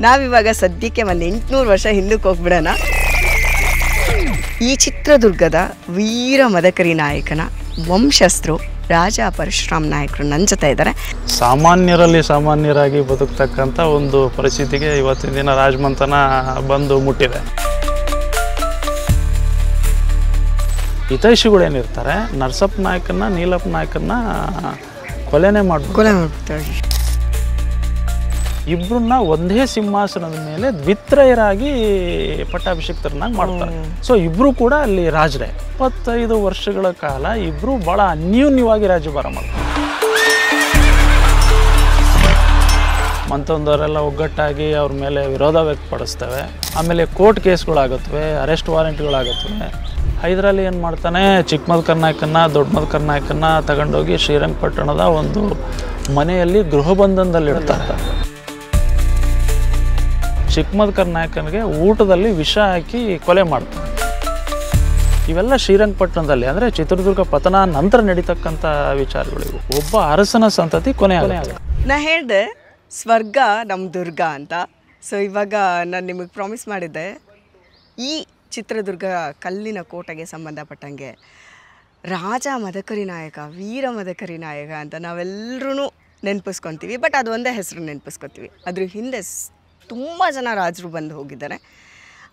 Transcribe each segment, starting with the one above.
ನಾವಿವಾಗ ಸದ್ಯಕ್ಕೆ ಒಂದು 800 ವರ್ಷ ಹಿಂದಕ್ಕೆ ಹೋಗ್ಬಿಡೋಣ. ಈ ಚಿತ್ರದುರ್ಗದ ವೀರ ಮದಕರಿ ನಾಯಕನ ವಂಶಸ್ಥರು ರಾಜ ಪರಶುರಾಮ್ ನಾಯಕರು ನನ್ನ ಜೊತೆ ಇದ್ದಾರೆ. ಸಾಮಾನ್ಯರಲ್ಲಿ ಸಾಮಾನ್ಯರಾಗಿ ಬದುಕ್ತಕ್ಕಂಥ ಒಂದು ಪರಿಸ್ಥಿತಿಗೆ ಇವತ್ತಿನ ದಿನ ರಾಜಮಂತನ ಬಂದು ಮುಟ್ಟಿದೆ. ಹಿತೈಷಿಗಳೇನಿರ್ತಾರೆ ನರಸಪ್ಪ ನಾಯಕನ ನೀಲಪ್ಪ ನಾಯಕನ ಕೊಲೆ ಮಾಡ್ಬಿಡ್ತಾರೆ. ಇಬ್ಬರನ್ನ ಒಂದೇ ಸಿಂಹಾಸನದ ಮೇಲೆ ದ್ವಿತ್ರಯರಾಗಿ ಪಟ್ಟಾಭಿಷಿಕ್ತರನ್ನಾಗಿ ಮಾಡ್ತಾರೆ. ಸೊ ಇಬ್ಬರು ಕೂಡ ಅಲ್ಲಿ ರಾಜರೇ. 25 ವರ್ಷಗಳ ಕಾಲ ಇಬ್ಬರು ಭಾಳ ಅನ್ಯೂನ್ಯವಾಗಿ ರಾಜ್ಯಭಾರ ಮಾಡ್ತಾರೆ. ಮಂತೊಂದವರೆಲ್ಲ ಒಗ್ಗಟ್ಟಾಗಿ ಅವ್ರ ಮೇಲೆ ವಿರೋಧ ವ್ಯಕ್ತಪಡಿಸ್ತೇವೆ. ಆಮೇಲೆ ಕೋರ್ಟ್ ಕೇಸ್ಗಳಾಗುತ್ತವೆ, ಅರೆಸ್ಟ್ ವಾರೆಂಟ್ಗಳಾಗುತ್ತವೆ. ಹೈದರಾಲಿ ಏನು ಮಾಡ್ತಾನೆ, ಚಿಕ್ಕ ಮದಕರಿ ನಾಯಕನ ದೊಡ್ಡ ಮದಕರಿ ನಾಯಕನ ತಗೊಂಡೋಗಿ ಶ್ರೀರಂಗಪಟ್ಟಣದ ಒಂದು ಮನೆಯಲ್ಲಿ ಗೃಹ ಬಂಧನದಲ್ಲಿ ಇಡ್ತಾರೆ. ಚಿಕ್ಕ ಮದಕರಿ ನಾಯಕನಿಗೆ ಊಟದಲ್ಲಿ ವಿಷ ಹಾಕಿ ಕೊಲೆ ಮಾಡ್ತಾರೆ. ಇವೆಲ್ಲ ಶ್ರೀರಂಗಪಟ್ಟಣದಲ್ಲಿ ಅಂದರೆ ಚಿತ್ರದುರ್ಗ ಪತನ ನಂತರ ನಡೀತಕ್ಕಂಥ ವಿಚಾರಗಳಿವು. ಒಬ್ಬ ಅರಸನ ಸಂತತಿ ಕೊನೆ ಆಗುತ್ತೆ. ನಾ ಹೇಳಿದೆ ಸ್ವರ್ಗ ನಮ್ಮ ದುರ್ಗ ಅಂತ. ಸೊ ಇವಾಗ ನಾನು ನಿಮಗೆ ಪ್ರಾಮಿಸ್ ಮಾಡಿದ್ದೆ, ಈ ಚಿತ್ರದುರ್ಗ ಕಲ್ಲಿನ ಕೋಟೆಗೆ ಸಂಬಂಧಪಟ್ಟಂಗೆ ರಾಜ ಮದಕರಿ ನಾಯಕ, ವೀರ ಮದಕರಿ ನಾಯಕ ಅಂತ ನಾವೆಲ್ಲರೂ ನೆನಪಿಸ್ಕೊತೀವಿ. ಬಟ್ ಅದು ಒಂದೇ ಹೆಸರು ನೆನಪಿಸ್ಕೊತೀವಿ. ಅದ್ರ ಹಿಂದೆ ತುಂಬ ಜನ ರಾಜರು ಬಂದು ಹೋಗಿದ್ದಾರೆ.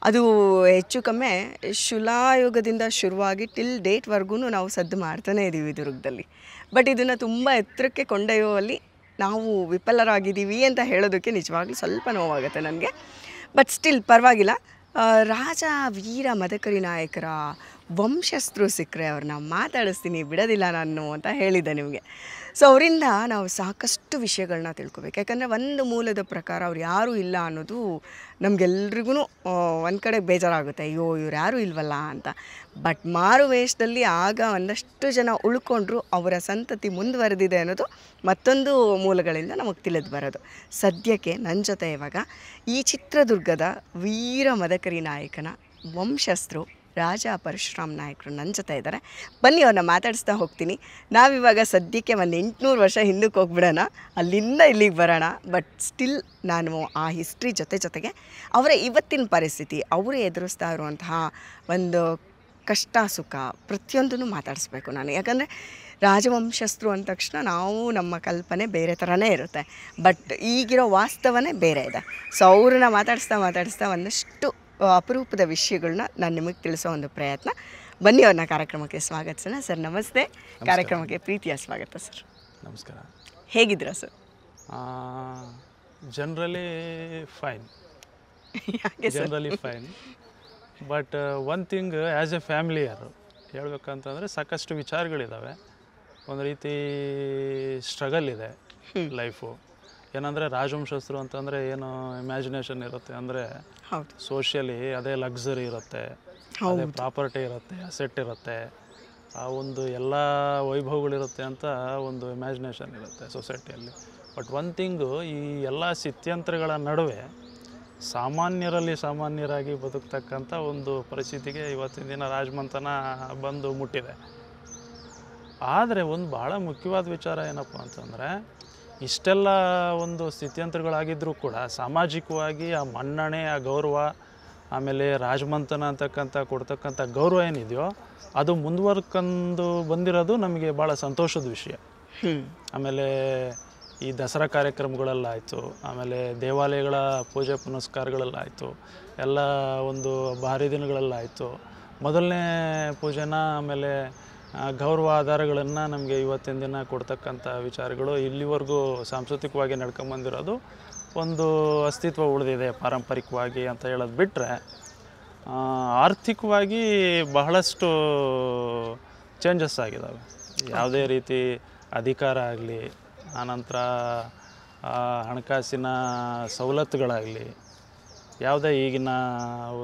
ಅದು ಹೆಚ್ಚು ಕಮ್ಮಿ ಶಿಲಾಯುಗದಿಂದ ಶುರುವಾಗಿ ಟಿಲ್ ಡೇಟ್ವರೆಗೂ ನಾವು ಸದ್ದು ಮಾಡ್ತಾನೇ ಇದ್ದೀವಿ ದುರ್ಗದಲ್ಲಿ. ಬಟ್ ಇದನ್ನು ತುಂಬ ಎತ್ತರಕ್ಕೆ ಕೊಂಡೊಯ್ಯುವಲ್ಲಿ ನಾವು ವಿಫಲರಾಗಿದ್ದೀವಿ ಅಂತ ಹೇಳೋದಕ್ಕೆ ನಿಜವಾಗ್ಲೂ ಸ್ವಲ್ಪ ನೋವಾಗುತ್ತೆ ನನಗೆ. ಬಟ್ ಸ್ಟಿಲ್ ಪರವಾಗಿಲ್ಲ. ರಾಜ ವೀರ ಮದಕರಿ ನಾಯಕರ ವಂಶಸ್ಥರು ಸಿಕ್ಕರೆ ಅವ್ರನ್ನ ಮಾತಾಡಿಸ್ತೀನಿ, ಬಿಡೋದಿಲ್ಲ ನಾನು ಅಂತ ಹೇಳಿದ್ದೆ ನಿಮಗೆ. ಸೊ ಅವರಿಂದ ನಾವು ಸಾಕಷ್ಟು ವಿಷಯಗಳನ್ನ ತಿಳ್ಕೊಬೇಕು. ಯಾಕಂದರೆ ಒಂದು ಮೂಲದ ಪ್ರಕಾರ ಅವ್ರು ಯಾರೂ ಇಲ್ಲ ಅನ್ನೋದು ನಮಗೆಲ್ರಿಗೂ ಒಂದು ಕಡೆ ಬೇಜಾರಾಗುತ್ತೆ, ಅಯ್ಯೋ ಇವ್ರು ಯಾರೂ ಇಲ್ವಲ್ಲ ಅಂತ. ಬಟ್ ಮಾರು ವೇಷದಲ್ಲಿ ಆಗ ಒಂದಷ್ಟು ಜನ ಉಳ್ಕೊಂಡ್ರು, ಅವರ ಸಂತತಿ ಮುಂದುವರೆದಿದೆ ಅನ್ನೋದು ಮತ್ತೊಂದು ಮೂಲಗಳಿಂದ ನಮಗೆ ತಿಳಿದು ಬರೋದು. ಸದ್ಯಕ್ಕೆ ನನ್ನ ಜೊತೆ ಇವಾಗ ಈ ಚಿತ್ರದುರ್ಗದ ವೀರ ಮದಕರಿ ನಾಯಕನ ವಂಶಸ್ಥರು ರಾಜ ಪರಶುರಾಮ್ ನಾಯಕರು ನನ್ನ ಜೊತೆ ಇದ್ದಾರೆ. ಬನ್ನಿ ಅವ್ರನ್ನ ಮಾತಾಡಿಸ್ತಾ ಹೋಗ್ತೀನಿ. ನಾವಿವಾಗ ಸದ್ಯಕ್ಕೆ ಒಂದು 800 ವರ್ಷ ಹಿಂದಕ್ಕೆ ಹೋಗ್ಬಿಡೋಣ, ಅಲ್ಲಿಂದ ಇಲ್ಲಿಗೆ ಬರೋಣ. ಬಟ್ ಸ್ಟಿಲ್ ನಾನು ಆ ಹಿಸ್ಟ್ರಿ ಜೊತೆಗೆ ಅವರ ಇವತ್ತಿನ ಪರಿಸ್ಥಿತಿ, ಅವರು ಎದುರಿಸ್ತಾ ಇರುವಂತಹ ಒಂದು ಕಷ್ಟ ಸುಖ ಪ್ರತಿಯೊಂದನ್ನು ಮಾತಾಡಿಸ್ಬೇಕು ನಾನು. ಯಾಕಂದರೆ ರಾಜವಂಶಸ್ಥರು ಅಂದ ತಕ್ಷಣ ನಾವು ನಮ್ಮ ಕಲ್ಪನೆ ಬೇರೆ ಥರನೇ ಇರುತ್ತೆ. ಬಟ್ ಈಗಿರೋ ವಾಸ್ತವನೇ ಬೇರೆ ಇದೆ. ಸೊ ಅವ್ರನ್ನ ಮಾತಾಡಿಸ್ತಾ ಒಂದಷ್ಟು ಅಪರೂಪದ ವಿಷಯಗಳನ್ನ ನಾನು ನಿಮಗೆ ತಿಳಿಸೋ ಒಂದು ಪ್ರಯತ್ನ. ಬನ್ನಿ ಅವ್ರನ್ನ ಕಾರ್ಯಕ್ರಮಕ್ಕೆ ಸ್ವಾಗತಿಸೋಣ. ಸರ್ ನಮಸ್ತೆ. ಕಾರ್ಯಕ್ರಮಕ್ಕೆ ಪ್ರೀತಿಯ ಸ್ವಾಗತ ಸರ್. ನಮಸ್ಕಾರ. ಹೇಗಿದ್ದೀರಾ sir? Generally fine. But one thing, as a familiar ಹೇಳ್ಬೇಕಂತಂದರೆ ಸಾಕಷ್ಟು ವಿಚಾರಗಳಿದ್ದಾವೆ. ಒಂದು ರೀತಿ ಸ್ಟ್ರಗಲ್ ಇದೆ ಲೈಫು. ಏನಂದರೆ ರಾಜವಂಶಸ್ಥರು ಅಂತಂದರೆ ಏನು ಇಮ್ಯಾಜಿನೇಷನ್ ಇರುತ್ತೆ ಅಂದರೆ ಸೋಷಿಯಲಿ ಅದೇ ಲಕ್ಸುರಿ ಇರುತ್ತೆ, ಅದೇ ಪ್ರಾಪರ್ಟಿ ಇರುತ್ತೆ, ಅಸೆಟ್ ಇರುತ್ತೆ, ಆ ಒಂದು ಎಲ್ಲ ವೈಭವಗಳಿರುತ್ತೆ ಅಂತ ಒಂದು ಇಮ್ಯಾಜಿನೇಷನ್ ಇರುತ್ತೆ ಸೊಸೈಟಿಯಲ್ಲಿ. ಬಟ್ ಒನ್ ಥಿಂಗು, ಈ ಎಲ್ಲ ಸ್ಥಿತ್ಯಂತರಗಳ ನಡುವೆ ಸಾಮಾನ್ಯರಲ್ಲಿ ಸಾಮಾನ್ಯರಾಗಿ ಬದುಕ್ತಕ್ಕಂಥ ಒಂದು ಪರಿಸ್ಥಿತಿಗೆ ಇವತ್ತಿನ ದಿನ ರಾಜಮಂತನ ಬಂದು ಮುಟ್ಟಿದೆ. ಆದರೆ ಒಂದು ಭಾಳ ಮುಖ್ಯವಾದ ವಿಚಾರ ಏನಪ್ಪ ಅಂತಂದರೆ, ಇಷ್ಟೆಲ್ಲ ಒಂದು ಸ್ಥಿತ್ಯಂತರಗಳಾಗಿದ್ದರೂ ಕೂಡ ಸಾಮಾಜಿಕವಾಗಿ ಆ ಮನ್ನಣೆ, ಆ ಗೌರವ, ಆಮೇಲೆ ರಾಜಮಂತನ ಅಂತಕ್ಕಂಥ ಕೊಡ್ತಕ್ಕಂಥ ಗೌರವ ಏನಿದೆಯೋ ಅದು ಮುಂದುವರ್ಕೊಂಡು ಬಂದಿರೋದು ನಮಗೆ ಭಾಳ ಸಂತೋಷದ ವಿಷಯ. ಆಮೇಲೆ ಈ ದಸರಾ ಕಾರ್ಯಕ್ರಮಗಳಲ್ಲಾಯಿತು, ಆಮೇಲೆ ದೇವಾಲಯಗಳ ಪೂಜೆ ಪುನಸ್ಕಾರಗಳಲ್ಲಾಯಿತು, ಎಲ್ಲ ಒಂದು ಭಾರಿ ದಿನಗಳಲ್ಲಾಯಿತು, ಮೊದಲನೇ ಪೂಜೆನ ಆಮೇಲೆ ಗೌರವ ಆಧಾರಗಳನ್ನು ನಮಗೆ ಇವತ್ತಿನ ದಿನ ಕೊಡ್ತಕ್ಕಂಥ ವಿಚಾರಗಳು ಇಲ್ಲಿವರೆಗೂ ಸಾಂಸ್ಕೃತಿಕವಾಗಿ ನಡ್ಕೊಂಬಂದಿರೋದು ಒಂದು ಅಸ್ತಿತ್ವ ಉಳಿದಿದೆ ಪಾರಂಪರಿಕವಾಗಿ ಅಂತ ಹೇಳೋದು ಬಿಟ್ಟರೆ, ಆರ್ಥಿಕವಾಗಿ ಬಹಳಷ್ಟು ಚೇಂಜಸ್ ಆಗಿದ್ದಾವೆ. ಯಾವುದೇ ರೀತಿ ಅಧಿಕಾರ ಆಗಲಿ, ಆನಂತರ ಹಣಕಾಸಿನ ಸವಲತ್ತುಗಳಾಗಲಿ ಯಾವುದೇ ಈಗಿನ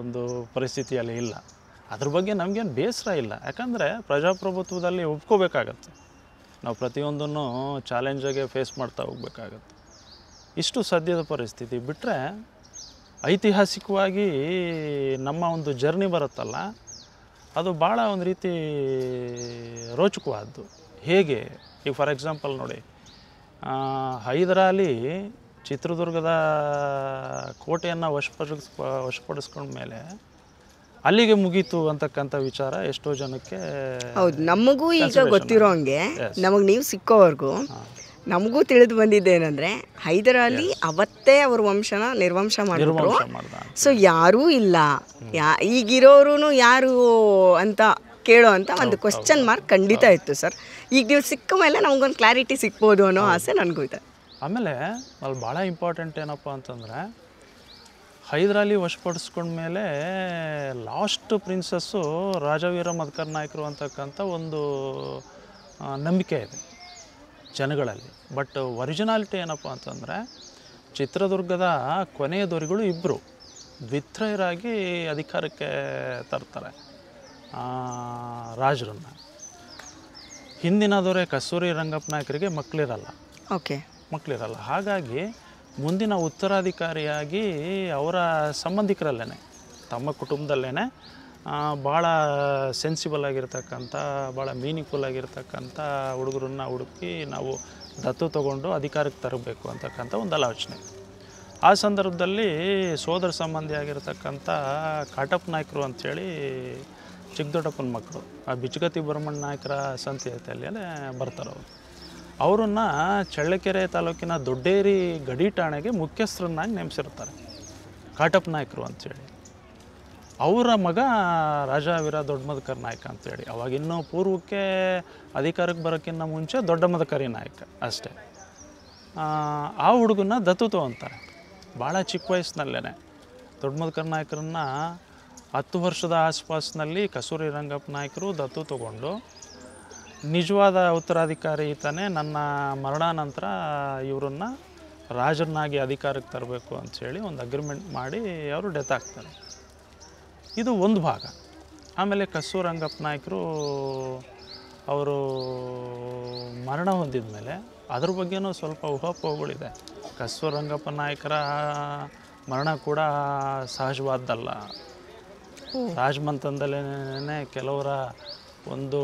ಒಂದು ಪರಿಸ್ಥಿತಿಯಲ್ಲಿ ಇಲ್ಲ. ಅದ್ರ ಬಗ್ಗೆ ನಮಗೇನು ಬೇಸರ ಇಲ್ಲ. ಯಾಕಂದರೆ ಪ್ರಜಾಪ್ರಭುತ್ವದಲ್ಲಿ ಒಪ್ಕೋಬೇಕಾಗತ್ತೆ. ನಾವು ಪ್ರತಿಯೊಂದನ್ನು ಚಾಲೆಂಜಾಗೆ ಫೇಸ್ ಮಾಡ್ತಾ ಹೋಗ್ಬೇಕಾಗತ್ತೆ. ಇಷ್ಟು ಸದ್ಯದ ಪರಿಸ್ಥಿತಿ ಬಿಟ್ಟರೆ, ಐತಿಹಾಸಿಕವಾಗಿ ನಮ್ಮ ಒಂದು ಜರ್ನಿ ಬರುತ್ತಲ್ಲ, ಅದು ಭಾಳ ಒಂದು ರೀತಿ ರೋಚಕವಾದ್ದು. ಹೇಗೆ ಈಗ ಫಾರ್ ಎಕ್ಸಾಂಪಲ್ ನೋಡಿ, ಹೈದರಾಲಿ ಚಿತ್ರದುರ್ಗದ ಕೋಟೆಯನ್ನು ವಶಪಡಿಸ್ಕೊಂಡ ಮೇಲೆ ಅಲ್ಲಿಗೆ ಮುಗೀತು ಅಂತಕ್ಕಂಥ ವಿಚಾರ ಎಷ್ಟೋ ಜನಕ್ಕೆ. ಹೌದು, ನಮಗೂ ಈಗ ಗೊತ್ತಿರೋ ಹಂಗೆ ನಮಗೆ ನೀವು ಸಿಕ್ಕೋವರೆಗೂ ನಮಗೂ ತಿಳಿದು ಬಂದಿದ್ದೇನೆಂದರೆ ಹೈದರಾಲಿ ಅವತ್ತೇ ಅವ್ರ ವಂಶನ ನಿರ್ವಂಶ ಮಾಡಿದ್ರು. ಸೊ ಯಾರೂ ಇಲ್ಲ, ಈಗಿರೋರು ಯಾರು ಅಂತ ಕೇಳೋ ಅಂತ ಒಂದು ಕ್ವಶನ್ ಮಾರ್ಕ್ ಖಂಡಿತ ಇತ್ತು ಸರ್. ಈಗ ನೀವು ಸಿಕ್ಕ ಮೇಲೆ ನಮಗೊಂದು ಕ್ಲಾರಿಟಿ ಸಿಗ್ಬೋದು ಅನ್ನೋ ಆಸೆ ನನಗೂ ಇದೆ. ಆಮೇಲೆ ಅಲ್ಲಿ ಭಾಳ ಇಂಪಾರ್ಟೆಂಟ್ ಏನಪ್ಪ ಅಂತಂದರೆ ಹೈದರಾಲಿ ವಶಪಡಿಸ್ಕೊಂಡ್ಮೇಲೆ ಲಾಸ್ಟ್ ಪ್ರಿನ್ಸಸ್ಸು ರಾಜವೀರ ಮದಕರಿ ನಾಯಕರು ಅಂತಕ್ಕಂಥ ಒಂದು ನಂಬಿಕೆ ಇದೆ ಜನಗಳಲ್ಲಿ. ಬಟ್ ಒರಿಜಿನಾಲಿಟಿ ಏನಪ್ಪ ಅಂತಂದರೆ ಚಿತ್ರದುರ್ಗದ ಕೊನೆಯ ದೊರೆಗಳು ಇಬ್ಬರು ದ್ವಿತ್ರಯರಾಗಿ ಅಧಿಕಾರಕ್ಕೆ ತರ್ತಾರೆ ರಾಜರನ್ನು. ಹಿಂದಿನ ದೊರೆ ಕಸ್ತೂರಿ ರಂಗಪ್ಪ ನಾಯಕರಿಗೆ ಮಕ್ಕಳಿರಲ್ಲ. ಮಕ್ಕಳಿರಲ್ಲ. ಹಾಗಾಗಿ ಮುಂದಿನ ಉತ್ತರಾಧಿಕಾರಿಯಾಗಿ ಅವರ ಸಂಬಂಧಿಕರಲ್ಲೇ ತಮ್ಮ ಕುಟುಂಬದಲ್ಲೇ ಭಾಳ ಸೆನ್ಸಿಬಲ್ ಆಗಿರ್ತಕ್ಕಂಥ ಭಾಳ ಮೀನಿಂಗ್ಫುಲ್ ಆಗಿರ್ತಕ್ಕಂಥ ಹುಡುಗರನ್ನ ಹುಡುಕಿ ನಾವು ದತ್ತು ತಗೊಂಡು ಅಧಿಕಾರಕ್ಕೆ ತರಬೇಕು ಅಂತಕ್ಕಂಥ ಒಂದು ಆಲೋಚನೆ. ಆ ಸಂದರ್ಭದಲ್ಲಿ ಸೋದರ ಸಂಬಂಧಿ ಆಗಿರ್ತಕ್ಕಂಥ ಕಾಟಪ್ಪ ನಾಯಕರು ಅಂಥೇಳಿ ಚಿಕ್ಕದೊಡ್ಡಪ್ಪನ ಮಕ್ಕಳು ಆ ಬಿಚ್ಚಗತ್ತಿ ಭರಮಣ್ಣ ನಾಯಕರ ಸಂತತಿಯಲ್ಲೇ ಬರ್ತಾರೆ. ಅವರನ್ನು ಚಳ್ಳಕೆರೆ ತಾಲೂಕಿನ ದೊಡ್ಡೇರಿ ಗಡಿ ಠಾಣೆಗೆ ಮುಖ್ಯಸ್ಥರನ್ನಾಗಿ ನೇಮಿಸಿರ್ತಾರೆ ಕಾಟಪ್ಪ ನಾಯಕರು ಅಂಥೇಳಿ. ಅವರ ಮಗ ರಾಜವೀರ ದೊಡ್ಡ ಮದಕರಿ ನಾಯಕ ಅಂಥೇಳಿ. ಅವಾಗಿನ್ನೂ ಪೂರ್ವಕ್ಕೆ ಅಧಿಕಾರಕ್ಕೆ ಬರೋಕ್ಕಿಂತ ಮುಂಚೆ ದೊಡ್ಡ ಮದಕರಿ ನಾಯಕ ಅಷ್ಟೇ. ಆ ಹುಡುಗನ್ನ ದತ್ತು ತಗೊಂತಾರೆ ಭಾಳ ಚಿಕ್ಕ ವಯಸ್ಸಿನಲ್ಲೇ. ದೊಡ್ಡ ಮದಕರಿ ನಾಯಕರನ್ನ 10 ವರ್ಷದ ಆಸ್ಪಾಸ್ನಲ್ಲಿ ಕಸ್ತೂರಿ ರಂಗಪ್ಪ ನಾಯಕರು ದತ್ತು ತಗೊಂಡು ನಿಜವಾದ ಉತ್ತರಾಧಿಕಾರಿ ಈತನೇ, ನನ್ನ ಮರಣಾನಂತರ ಇವರನ್ನು ರಾಜರನ್ನಾಗಿ ಅಧಿಕಾರಕ್ಕೆ ತರಬೇಕು ಅಂಥೇಳಿ ಒಂದು ಅಗ್ರಿಮೆಂಟ್ ಮಾಡಿ ಅವರು ಡೆತ್ ಆಗ್ತಾರೆ. ಇದು ಒಂದು ಭಾಗ. ಆಮೇಲೆ ಕಸ್ತೂರಿ ರಂಗಪ್ಪ ನಾಯಕರು ಅವರು ಮರಣ ಹೊಂದಿದ ಮೇಲೆ ಅದ್ರ ಬಗ್ಗೆನೂ ಸ್ವಲ್ಪ ಊಹಾಪೋಹಗಳಿದೆ. ಕಸ್ತೂರಿ ರಂಗಪ್ಪ ನಾಯಕರ ಮರಣ ಕೂಡ ಸಹಜವಾದ್ದಲ್ಲ. ರಾಜಮಂತನದಲ್ಲೇ ಕೆಲವರ ಒಂದು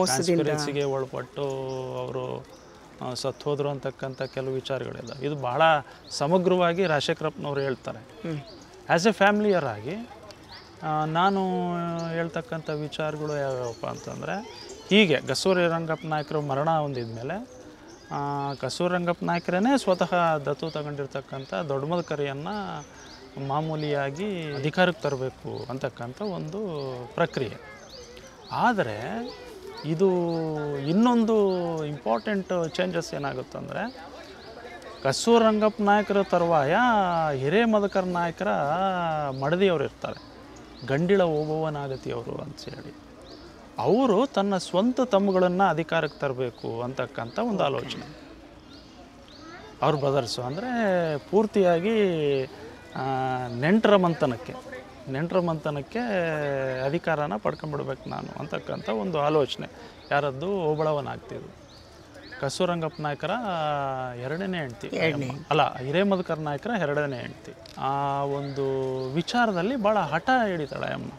ಕಾನ್ಸ್ಪಿರೆನ್ಸಿಗೆ ಒಳಪಟ್ಟು ಅವರು ಸತ್ತು ಹೋದ್ರು ಅಂತಕ್ಕಂಥ ಕೆಲವು ವಿಚಾರಗಳಿದೆ. ಇದು ಭಾಳ ಸಮಗ್ರವಾಗಿ ರಾಜಶೇಖರಪ್ಪನವ್ರು ಹೇಳ್ತಾರೆ. ಆ್ಯಸ್ ಎ ಫ್ಯಾಮಿಲಿಯರ್ ಆಗಿ ನಾನು ಹೇಳ್ತಕ್ಕಂಥ ವಿಚಾರಗಳು ಯಾವ್ಯಾವಪ್ಪ ಅಂತಂದರೆ, ಹೀಗೆ ಕಸ್ತೂರಿ ರಂಗಪ್ಪ ನಾಯಕರು ಮರಣ ಹೊಂದಿದ ಮೇಲೆ ಕಸ್ತೂರಿ ರಂಗಪ್ಪ ನಾಯಕರೇ ಸ್ವತಃ ದತ್ತು ತಗೊಂಡಿರ್ತಕ್ಕಂಥ ದೊಡ್ಡ ಮದಕರಿಯನ್ನು ಮಾಮೂಲಿಯಾಗಿ ಅಧಿಕಾರಕ್ಕೆ ತರಬೇಕು ಅಂತಕ್ಕಂಥ ಒಂದು ಪ್ರಕ್ರಿಯೆ. ಆದರೆ ಇದು ಇನ್ನೊಂದು ಇಂಪಾರ್ಟೆಂಟ್ ಚೇಂಜಸ್ ಏನಾಗುತ್ತಂದರೆ, ಕಸ್ತೂರಿ ರಂಗಪ್ಪ ನಾಯಕರ ತರುವಾಯ ಹಿರೇ ಮದಕರಿ ನಾಯಕರ ಮಡದಿಯವರು ಇರ್ತಾರೆ, ಗಂಡಿಳ ಓಬವ್ವನಾಗತಿಯವರು ಅಂತೇಳಿ. ಅವರು ತನ್ನ ಸ್ವಂತ ತಮ್ಮಗಳನ್ನು ಅಧಿಕಾರಕ್ಕೆ ತರಬೇಕು ಅಂತಕ್ಕಂಥ ಒಂದು ಆಲೋಚನೆ. ಅವ್ರ ಬ್ರದರ್ಸು ಅಂದರೆ ಪೂರ್ತಿಯಾಗಿ ನೆಂಟರ ಮಂತನಕ್ಕೆ ಅಧಿಕಾರನ ಪಡ್ಕೊಂಡ್ಬಿಡ್ಬೇಕು ನಾನು ಅಂತಕ್ಕಂಥ ಒಂದು ಆಲೋಚನೆ. ಯಾರದ್ದು ಓಬಳವನಾಗ್ತಿದ್ರು ಕಸ್ತೂರಿ ರಂಗಪ್ಪ ನಾಯಕರ ಎರಡನೇ ಹೆಂಡ್ತಿ, ಅಲ್ಲ ಹಿರೇ ಮದಕರಿ ನಾಯಕರ ಎರಡನೇ ಹೆಂಡ್ತಿ. ಆ ಒಂದು ವಿಚಾರದಲ್ಲಿ ಭಾಳ ಹಠ ಹಿಡಿತಾಳೆ ಅಮ್ಮ.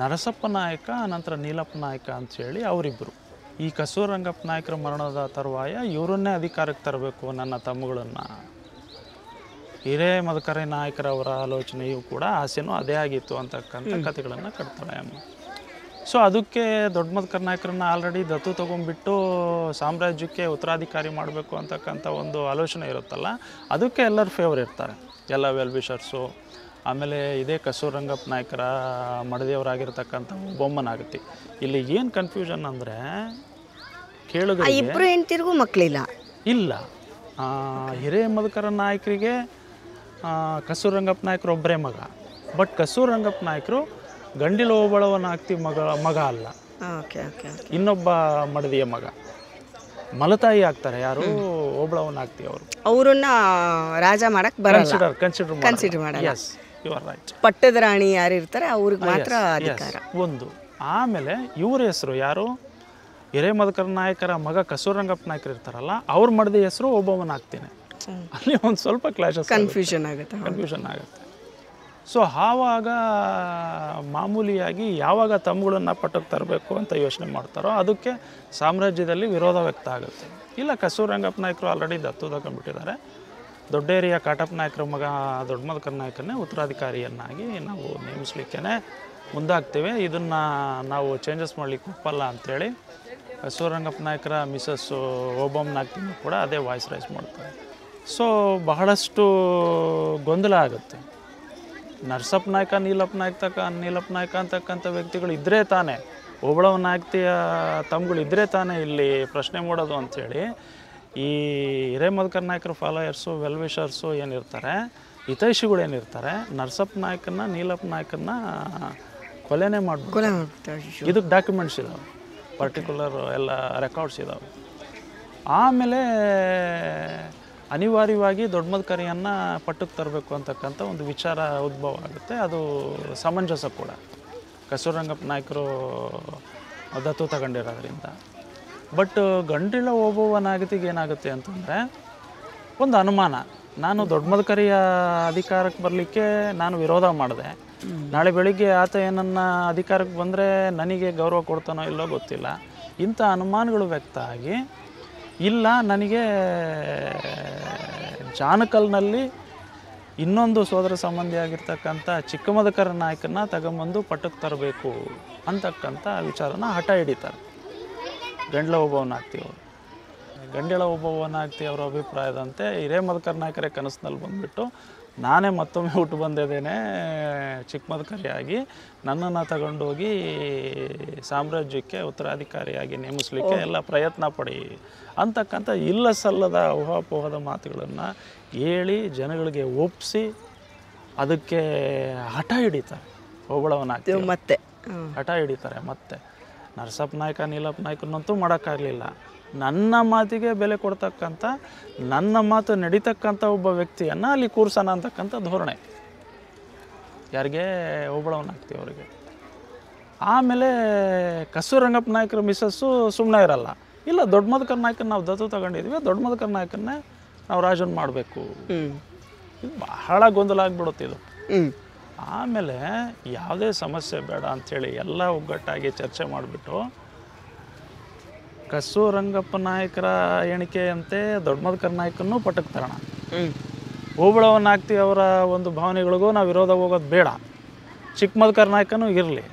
ನರಸಪ್ಪ ನಾಯಕ ನಂತರ ನೀಲಪ್ಪ ನಾಯಕ ಅಂಥೇಳಿ ಅವರಿಬ್ಬರು ಈ ಕಸ್ತೂರಿ ರಂಗಪ್ಪ ನಾಯಕರ ಮರಣದ ತರುವಾಯ ಇವರನ್ನೇ ಅಧಿಕಾರಕ್ಕೆ ತರಬೇಕು ನನ್ನ ತಮ್ಮಗಳನ್ನು. ಹಿರೇ ಮದಕರಿ ನಾಯಕರವರ ಆಲೋಚನೆಯೂ ಕೂಡ ಆಸೆನೂ ಅದೇ ಆಗಿತ್ತು ಅಂತಕ್ಕಂಥ ಕಥೆಗಳನ್ನು ಕಟ್ತಾಳೆ ಅಮ್ಮ. ಸೊ ಅದಕ್ಕೆ ದೊಡ್ಡ ಮದಕರಿ ನಾಯಕರನ್ನ ಆಲ್ರೆಡಿ ದತ್ತು ತೊಗೊಂಡ್ಬಿಟ್ಟು ಸಾಮ್ರಾಜ್ಯಕ್ಕೆ ಉತ್ತರಾಧಿಕಾರಿ ಮಾಡಬೇಕು ಅಂತಕ್ಕಂಥ ಒಂದು ಆಲೋಚನೆ ಇರುತ್ತಲ್ಲ, ಅದಕ್ಕೆ ಎಲ್ಲರೂ ಫೇವರ್ ಇರ್ತಾರೆ, ಎಲ್ಲ ವೆಲ್ ವಿಷರ್ಸು. ಆಮೇಲೆ ಇದೇ ಕಸ್ತೂರಿ ರಂಗಪ್ಪ ನಾಯಕರ ಮಡದಿಯವರಾಗಿರ್ತಕ್ಕಂಥ ಬೊಮ್ಮನಾಗತಿ. ಇಲ್ಲಿ ಏನು ಕನ್ಫ್ಯೂಷನ್ ಅಂದರೆ, ಕೇಳಿದ್ರೆ ಇಬ್ಬರು ಹೆಂಡ್ತಿರಿಗೂ ಮಕ್ಕಳಿಲ್ಲ. ಇಲ್ಲ, ಹಿರೇ ಮದಕರಿ ನಾಯಕರಿಗೆ ಕಸ್ತೂರಿ ರಂಗಪ್ಪ ನಾಯಕರು ಒಬ್ಬರೇ ಮಗ. ಬಟ್ ಕಸ್ತೂರಿ ರಂಗಪ್ಪ ನಾಯಕರು ಗಂಡಿಲ ಓಬಳವನಾಗ್ತಿ ಮಗ ಅಲ್ಲ, ಇನ್ನೊಬ್ಬ ಮಡದಿಯ ಮಗ. ಮಲತಾಯಿ ಆಗ್ತಾರೆ ಯಾರು, ಓಬಳವನಾಗ್ತಿ ಅವರು. ಅವರನ್ನ ರಾಜ ಮಾಡಕ್ ಬರಲ್ಲ, ಕನ್ಸಿಡರ್ ಮಾಡಲ್ಲ. Yes, you are right. ಪಟ್ಟದ ರಾಣಿ ಯಾರು ಇರ್ತಾರೆ ಅವ್ರಿಗೆ ಮಾತ್ರ ಅಧಿಕಾರ ಒಂದು. ಆಮೇಲೆ ಇವ್ರ ಹೆಸರು ಯಾರು, ಹಿರೇ ಮದಕರಿ ನಾಯಕರ ಮಗ ಕಸ್ತೂರಿ ರಂಗಪ್ಪ ನಾಯಕರು ಇರ್ತಾರಲ್ಲ, ಅವ್ರ ಮಡದಿ ಹೆಸರು ಓಬವ್ವನಾಗ್ತೀನಿ. ಅಲ್ಲಿ ಒಂದು ಸ್ವಲ್ಪ ಕನ್ಫ್ಯೂಷನ್ ಆಗುತ್ತೆ. ಸೊ ಆವಾಗ ಮಾಮೂಲಿಯಾಗಿ ಯಾವಾಗ ತಮ್ಮಗಳನ್ನು ಪಟ್ಟಕ್ಕೆ ತರಬೇಕು ಅಂತ ಯೋಚನೆ ಮಾಡ್ತಾರೋ ಅದಕ್ಕೆ ಸಾಮ್ರಾಜ್ಯದಲ್ಲಿ ವಿರೋಧ ವ್ಯಕ್ತ ಆಗುತ್ತೆ. ಇಲ್ಲ, ಕಸ್ತೂರಿ ರಂಗಪ್ಪ ನಾಯಕರು ಆಲ್ರೆಡಿ ದತ್ತು ತಗೊಂಡ್ಬಿಟ್ಟಿದ್ದಾರೆ, ದೊಡ್ಡೇರಿಯ ಕಾಟಪ್ಪ ನಾಯಕರ ಮಗ ದೊಡ್ಡ ಮದಕರ ನಾಯಕರನ್ನೇ ಉತ್ತರಾಧಿಕಾರಿಯನ್ನಾಗಿ ನಾವು ನೇಮಿಸ್ಲಿಕ್ಕೆ ಮುಂದಾಗ್ತೇವೆ. ಇದನ್ನು ನಾವು ಚೇಂಜಸ್ ಮಾಡಲಿಕ್ಕೆ ಒಪ್ಪಲ್ಲ ಅಂಥೇಳಿ ಬಸವರಂಗಪ್ಪ ನಾಯಕರ ಮಿಸಸ್ಸು ಓಬಮ್ಮ ನಾಗ್ತಿನೂ ಕೂಡ ಅದೇ ವಾಯ್ಸ್ ರೈಸ್ ಮಾಡ್ತಾರೆ. ಸೊ ಬಹಳಷ್ಟು ಗೊಂದಲ ಆಗುತ್ತೆ. ನರಸಪ್ಪ ನಾಯಕ ನೀಲಪ್ಪ ನಾಯಕ ಅಂತಕ್ಕಂಥ ವ್ಯಕ್ತಿಗಳು ಇದ್ದರೆ ತಾನೇ, ಓಬಳವ ನಾಯಕತೆಯ ತಮ್ಗಳು ಇದ್ದರೆ ತಾನೇ ಇಲ್ಲಿ ಪ್ರಶ್ನೆ ಮಾಡೋದು ಅಂಥೇಳಿ ಈ ಹಿರೇಮದಕರ ನಾಯಕರ ಫಾಲೋಯರ್ಸು ವೆಲ್ವಿಷರ್ಸು ಏನಿರ್ತಾರೆ, ಹಿತೈಷಿಗಳು ಏನಿರ್ತಾರೆ, ನರಸಪ್ಪ ನಾಯಕನ ನೀಲಪ್ಪ ನಾಯಕನ ಕೊಲೆನೇ ಮಾಡ್ಬಿಡ್ತಾರೆ. ಇದಕ್ಕೆ ಡಾಕ್ಯುಮೆಂಟ್ಸ್ ಇದ್ದಾವೆ, ಪರ್ಟಿಕ್ಯುಲರ್ ಎಲ್ಲ ರೆಕಾರ್ಡ್ಸ್ ಇದ್ದಾವೆ. ಆಮೇಲೆ ಅನಿವಾರ್ಯವಾಗಿ ದೊಡ್ಡ ಮದಕರಿಯನ್ನು ಪಟ್ಟಕ್ಕೆ ತರಬೇಕು ಅಂತಕ್ಕಂಥ ಒಂದು ವಿಚಾರ ಉದ್ಭವ ಆಗುತ್ತೆ. ಅದು ಸಮಂಜಸ ಕೂಡ, ಕಸ್ತೂರಂಗಪ್ಪ ನಾಯಕರು ದತ್ತು ತಗೊಂಡಿರೋದ್ರಿಂದ. ಬಟ್ ಗಂಡಿಳ ಓಬವ್ವ ನಾಗತಿಗೆ ಏನಾಗುತ್ತೆ ಅಂತಂದರೆ ಒಂದು ಅನುಮಾನ, ನಾನು ದೊಡ್ಡ ಮದಕರಿಯ ಅಧಿಕಾರಕ್ಕೆ ಬರಲಿಕ್ಕೆ ನಾನು ವಿರೋಧ ಮಾಡಿದೆ, ನಾಳೆ ಬೆಳಿಗ್ಗೆ ಆತ ಏನನ್ನ ಅಧಿಕಾರಕ್ಕೆ ಬಂದರೆ ನನಗೆ ಗೌರವ ಕೊಡ್ತಾನೋ ಇಲ್ಲೋ ಗೊತ್ತಿಲ್ಲ, ಇಂಥ ಅನುಮಾನಗಳು ವ್ಯಕ್ತ ಆಗಿ ಇಲ್ಲ ನನಗೆ ಜಾನಕಲ್ನಲ್ಲಿ ಇನ್ನೊಂದು ಸೋದರ ಸಂಬಂಧಿಯಾಗಿರ್ತಕ್ಕಂಥ ಚಿಕ್ಕಮದಕರ ನಾಯಕನ ತಗೊಂಬಂದು ಪಟ್ಟಕ್ಕೆ ತರಬೇಕು ಅಂತಕ್ಕಂಥ ವಿಚಾರನ ಹಠ ಹಿಡಿತಾರೆ ಗಂಡ್ಲ ಓಬವ್ವನಾಗ್ತಿ ಅವರು. ಗಂಡೆಳ ಓಬವ್ವನಾಗ್ತಿ ಅವರ ಅಭಿಪ್ರಾಯದಂತೆ ಹಿರೇಮದಕರ ನಾಯಕರೇ ಕನಸಿನಲ್ಲಿ ಬಂದುಬಿಟ್ಟು ನಾನೇ ಮತ್ತೊಮ್ಮೆ ಹುಟ್ಟು ಬಂದಿದ್ದೇನೆ ಚಿಕ್ಕಮದಕರಿಯಾಗಿ, ನನ್ನನ್ನು ತಗೊಂಡೋಗಿ ಸಾಮ್ರಾಜ್ಯಕ್ಕೆ ಉತ್ತರಾಧಿಕಾರಿಯಾಗಿ ನೇಮಿಸಲಿಕ್ಕೆ ಎಲ್ಲ ಪ್ರಯತ್ನ ಪಡಿ ಅಂತಕ್ಕಂಥ ಇಲ್ಲ ಸಲ್ಲದ ಊಹಾಪೋಹದ ಮಾತುಗಳನ್ನು ಹೇಳಿ ಜನಗಳಿಗೆ ಒಪ್ಪಿಸಿ ಅದಕ್ಕೆ ಹಠ ಹಿಡಿತಾರೆ ಓಬಳವನಾಗ್ತಿ ಮತ್ತೆ ಹಠ ಹಿಡಿತಾರೆ. ಮತ್ತೆ ನರಸಪ್ಪ ನಾಯಕ ನೀಲಪ್ಪ ನಾಯಕನಂತೂ ಮಾಡೋಕ್ಕಾಗಲಿಲ್ಲ. ನನ್ನ ಮಾತಿಗೆ ಬೆಲೆ ಕೊಡ್ತಕ್ಕಂಥ, ನನ್ನ ಮಾತು ನಡೀತಕ್ಕಂಥ ಒಬ್ಬ ವ್ಯಕ್ತಿಯನ್ನು ಅಲ್ಲಿ ಕೂರ್ಸೋಣ ಅಂತಕ್ಕಂಥ ಧೋರಣೆ ಯಾರಿಗೆ, ಓಬಳವನಾಗ್ತಿ ಅವರಿಗೆ. ಆಮೇಲೆ ಕಸ್ತೂರಂಗಪ್ಪ ನಾಯಕರ ಮಿಸಸ್ಸು ಸುಮ್ಮನೆ ಇರಲ್ಲ, ಇಲ್ಲ ದೊಡ್ಡ ಮದಕರ ನಾಯಕನ ನಾವು ದತ್ತು ತಗೊಂಡಿದ್ವಿ, ದೊಡ್ಡ ಮದಕರ ನಾಯಕನ್ನೇ ನಾವು ರಾಜನ್ ಮಾಡಬೇಕು. ಇದು ಬಹಳ ಗೊಂದಲ ಆಗಿಬಿಡುತ್ತೆ ಇದು. ಆಮೇಲೆ ಯಾವುದೇ ಸಮಸ್ಯೆ ಬೇಡ ಅಂಥೇಳಿ ಎಲ್ಲ ಒಗ್ಗಟ್ಟಾಗಿ ಚರ್ಚೆ ಮಾಡಿಬಿಟ್ಟು ಕಸ್ತೂರಂಗಪ್ಪ ನಾಯಕರ ಎಣಿಕೆಯಂತೆ ದೊಡ್ಡ ಮದಕರ ನಾಯಕನೂ ಪಟ್ಟಕ್ಕೆ ತರೋಣ, ಓಬಳವನಾಗ್ತಿ ಅವರ ಒಂದು ಭಾವನೆಗಳಿಗೂ ನಾವು ವಿರೋಧ ಹೋಗೋದು ಬೇಡ, ಚಿಕ್ಕ ಮದಕರ ನಾಯಕನೂ ಇರಲಿ,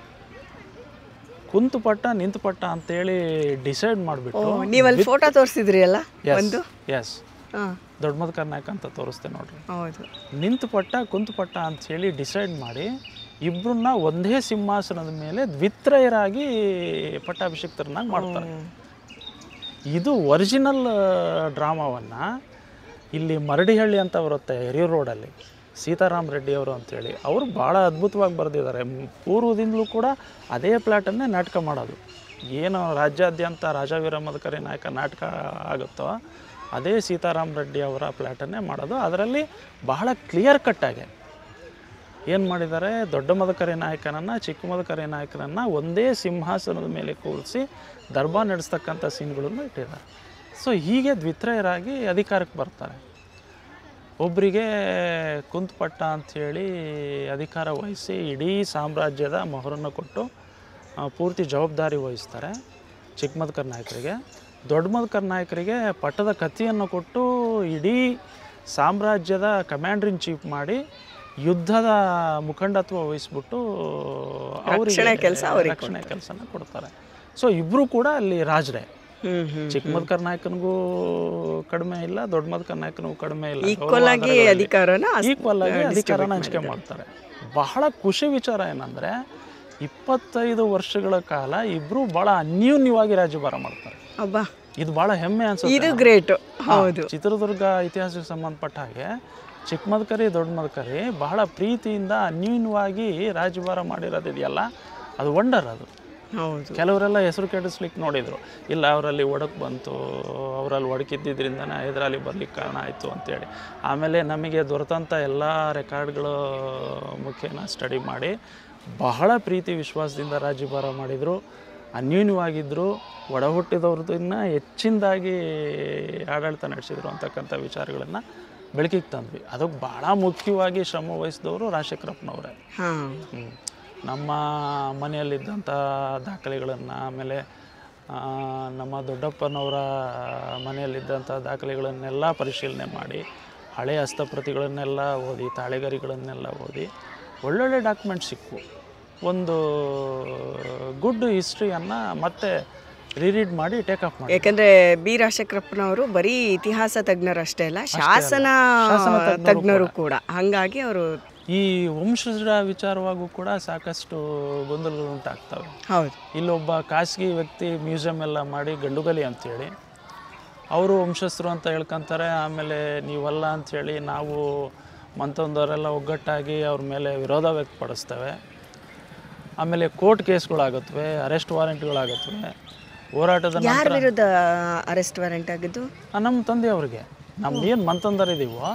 ಕುಂತು ಪಟ್ಟ ನಿಂತು ಪಟ್ಟ ಅಂತೇಳಿ ಡಿಸೈಡ್ ಮಾಡಿಬಿಟ್ಟು. ನೀವಲ್ಲಿ ಫೋಟೋ ತೋರಿಸಿದ್ರಿ ಅಲ್ಲ ಒಂದು? ಎಸ್, ದೊಡ್ಡ ಮದಕರ ನಾಯಕ ಅಂತ ತೋರಿಸ್ತೆ ನೋಡ್ರಿ. ಹೌದು. ನಿಂತು ಪಟ್ಟ ಕುಂತು ಪಟ್ಟ ಅಂಥೇಳಿ ಡಿಸೈಡ್ ಮಾಡಿ ಇಬ್ಬರನ್ನ ಒಂದೇ ಸಿಂಹಾಸನದ ಮೇಲೆ ದ್ವಿತ್ರಯರಾಗಿ ಪಟ್ಟಾಭಿಷಿಕ್ತರನ್ನಾಗಿ ಮಾಡ್ತಾರೆ. ಇದು ಒರಿಜಿನಲ್ ಡ್ರಾಮಾವನ್ನು ಇಲ್ಲಿ ಮರಡಿಹಳ್ಳಿ ಅಂತ ಬರುತ್ತೆ ಹಿರಿಯೂರು ರೋಡಲ್ಲಿ, ಸೀತಾರಾಮ್ ರೆಡ್ಡಿ ಅವರು ಅಂಥೇಳಿ ಅವರು ಭಾಳ ಅದ್ಭುತವಾಗಿ ಬರೆದಿದ್ದಾರೆ. ಪೂರ್ವದಿಂದಲೂ ಕೂಡ ಅದೇ ಪ್ಲಾಟನ್ನೇ ನಾಟಕ ಮಾಡೋದು. ಏನು ರಾಜ್ಯಾದ್ಯಂತ ರಾಜವೀರ ಮದಕರಿ ನಾಯಕ ನಾಟಕ ಆಗುತ್ತೋ ಅದೇ ಸೀತಾರಾಮ್ ರೆಡ್ಡಿ ಅವರ ಪ್ಲಾಟನ್ನೇ ಮಾಡೋದು. ಅದರಲ್ಲಿ ಬಹಳ ಕ್ಲಿಯರ್ ಕಟ್ಟಾಗಿ ಏನು ಮಾಡಿದ್ದಾರೆ, ದೊಡ್ಡ ಮದಕರಿ ನಾಯಕನನ್ನು ಚಿಕ್ಕ ಮದಕರಿ ನಾಯಕನನ್ನು ಒಂದೇ ಸಿಂಹಾಸನದ ಮೇಲೆ ಕೂರಿಸಿ ದರ್ಬಾರ್ ನಡೆಸ್ತಕ್ಕಂಥ ಸೀನ್ಗಳನ್ನು ಇಟ್ಟಿದ್ದಾರೆ. ಸೊ ಹೀಗೆ ದ್ವಿತ್ರಯರಾಗಿ ಅಧಿಕಾರಕ್ಕೆ ಬರ್ತಾರೆ. ಒಬ್ಬರಿಗೆ ಕುಂತಪಟ್ಟ ಅಂಥೇಳಿ ಅಧಿಕಾರ ವಹಿಸಿ ಇಡೀ ಸಾಮ್ರಾಜ್ಯದ ಮೊಹರನ್ನು ಕೊಟ್ಟು ಪೂರ್ತಿ ಜವಾಬ್ದಾರಿ ವಹಿಸ್ತಾರೆ ಚಿಕ್ಕ ಮದಕರಿ ನಾಯಕರಿಗೆ. ದೊಡ್ಡ ಮದಕರಿ ನಾಯಕರಿಗೆ ಪಟ್ಟದ ಕತ್ತಿಯನ್ನು ಕೊಟ್ಟು ಇಡೀ ಸಾಮ್ರಾಜ್ಯದ ಕಮಾಂಡರ್ ಇನ್ ಚೀಫ್ ಮಾಡಿ ಯುದ್ಧದ ಮುಖಂಡತ್ವ ವಹಿಸ್ಬಿಟ್ಟು ಅವರಿಗೆ ರಕ್ಷಣೆ ಕೆಲಸನ ಕೊಡ್ತಾರೆ. ಸೊ ಇಬ್ಬರು ಕೂಡ ಅಲ್ಲಿ ರಾಜರೇ, ಚಿಕ್ಕ ಮದಕರಿ ನಾಯಕನಿಗೂ ಕಡಿಮೆ ಇಲ್ಲ, ದೊಡ್ಡ ಮದಕರಿ ನಾಯಕನಿಗೂ ಕಡಿಮೆ ಇಲ್ಲ, ಈಕ್ವಲ್ ಆಗಿ ಅಧಿಕಾರನ ಹಂಚಿಕೆ ಮಾಡ್ತಾರೆ. ಬಹಳ ಖುಷಿ ವಿಚಾರ ಏನಂದರೆ 25 ವರ್ಷಗಳ ಕಾಲ ಇಬ್ಬರು ಭಾಳ ಅನ್ಯೂನ್ಯವಾಗಿ ರಾಜ್ಯಭಾರ ಮಾಡ್ತಾರೆ. ಇದು ಭಾಳ ಹೆಮ್ಮೆ ಅನ್ಸುತ್ತೆ. ಇದು ಗ್ರೇಟ್. ಹೌದು, ಚಿತ್ರದುರ್ಗ ಇತಿಹಾಸಕ್ಕೆ ಸಂಬಂಧಪಟ್ಟ ಹಾಗೆ ಚಿಕ್ಕ ಮದಕರಿ ದೊಡ್ಡ ಮದಕರಿ ಬಹಳ ಪ್ರೀತಿಯಿಂದ ಅನ್ಯೂನ್ಯವಾಗಿ ರಾಜ್ಯಭಾರ ಮಾಡಿರೋದಿದೆಯಲ್ಲ, ಅದು ವಂಡರ್. ಅದು ಹೌದು. ಕೆಲವರೆಲ್ಲ ಹೆಸರು ಕೆಡಿಸ್ಲಿಕ್ಕೆ ನೋಡಿದರು, ಇಲ್ಲ ಅವರಲ್ಲಿ ಒಡಕು ಬಂತು, ಅವರಲ್ಲಿ ಒಡಕಿದ್ದಿದ್ರಿಂದನೇ ಹೈದರಾಲಿ ಬರ್ಲಿಕ್ಕೆ ಕಾರಣ ಆಯಿತು ಅಂತೇಳಿ. ಆಮೇಲೆ ನಮಗೆ ದೊರೆತಂಥ ಎಲ್ಲ ರೆಕಾರ್ಡ್ಗಳು ಮುಖೇನ ಸ್ಟಡಿ ಮಾಡಿ ಬಹಳ ಪ್ರೀತಿ ವಿಶ್ವಾಸದಿಂದ ರಾಜ್ಯಭಾರ ಮಾಡಿದರು, ಅನ್ಯೂನ್ಯವಾಗಿದ್ದರು, ಒಡ ಹುಟ್ಟಿದವ್ರದನ್ನ ಹೆಚ್ಚಿನದಾಗಿ ಆಡಳಿತ ನಡೆಸಿದರು ಅಂತಕ್ಕಂಥ ವಿಚಾರಗಳನ್ನು ಬೆಳಕಿಗೆ ತಂದ್ವಿ. ಅದಕ್ಕೆ ಭಾಳ ಮುಖ್ಯವಾಗಿ ಶ್ರಮ ವಹಿಸಿದವರು ರಾಜಶೇಖರಪ್ಪನವರೇ. ನಮ್ಮ ಮನೆಯಲ್ಲಿದ್ದಂಥ ದಾಖಲೆಗಳನ್ನು, ಆಮೇಲೆ ನಮ್ಮ ದೊಡ್ಡಪ್ಪನವರ ಮನೆಯಲ್ಲಿದ್ದಂಥ ದಾಖಲೆಗಳನ್ನೆಲ್ಲ ಪರಿಶೀಲನೆ ಮಾಡಿ ಹಳೆಯ ಹಸ್ತಪ್ರತಿಗಳನ್ನೆಲ್ಲ ಓದಿ, ತಾಳೆಗರಿಗಳನ್ನೆಲ್ಲ ಓದಿ ಒಳ್ಳೊಳ್ಳೆ ಡಾಕ್ಯುಮೆಂಟ್ಸ್ ಸಿಕ್ಕು. ಒಂದು ಗುಡ್ ಹಿಸ್ಟ್ರಿಯನ್ನು ಮತ್ತೆ ರೀರೀಡ್ ಮಾಡಿ ಟೇಕ್ ಆಫ್ ಮಾಡಿ. ಯಾಕಂದರೆ ಬಿ ರಾಜಶೇಖರಪ್ಪನವರು ಬರೀ ಇತಿಹಾಸ ತಜ್ಞರಷ್ಟೇ ಅಲ್ಲ, ಶಾಸನ ತಜ್ಞರು ಕೂಡ. ಹಾಗಾಗಿ ಅವರು ಈ ವಂಶಜರ ವಿಚಾರವಾಗೂ ಕೂಡ ಸಾಕಷ್ಟು ಗೊಂದಲಗಳು ಉಂಟಾಗ್ತವೆ. ಹೌದು. ಇಲ್ಲೊಬ್ಬ ಖಾಸಗಿ ವ್ಯಕ್ತಿ ಮ್ಯೂಸಿಯಂ ಎಲ್ಲ ಮಾಡಿ ಗಂಡುಗಲಿ ಅಂಥೇಳಿ ಅವರು ವಂಶಸ್ಥರು ಅಂತ ಹೇಳ್ಕೊಂತಾರೆ. ಆಮೇಲೆ ನೀವಲ್ಲ ಅಂಥೇಳಿ ನಾವು ಮಂತೊಂದವರೆಲ್ಲ ಒಗ್ಗಟ್ಟಾಗಿ ಅವ್ರ ಮೇಲೆ ವಿರೋಧ ವ್ಯಕ್ತಪಡಿಸ್ತೇವೆ. ಆಮೇಲೆ ಕೋರ್ಟ್ ಕೇಸ್ಗಳಾಗುತ್ತವೆ, ಅರೆಸ್ಟ್ ವಾರೆಂಟ್ಗಳಾಗುತ್ತವೆ. ಹೋರಾಟದ ಯಾರ ವಿರುದ್ಧ ಅರೆಸ್ಟ್ ವಾರೆಂಟ್ ಆಗಿದ್ದು? ನಮ್ಮ ತಂದೆಯವ್ರಿಗೆ. ನಮ್ಗೇನು ಮಂತಂದರಿದ್ದೀವೋ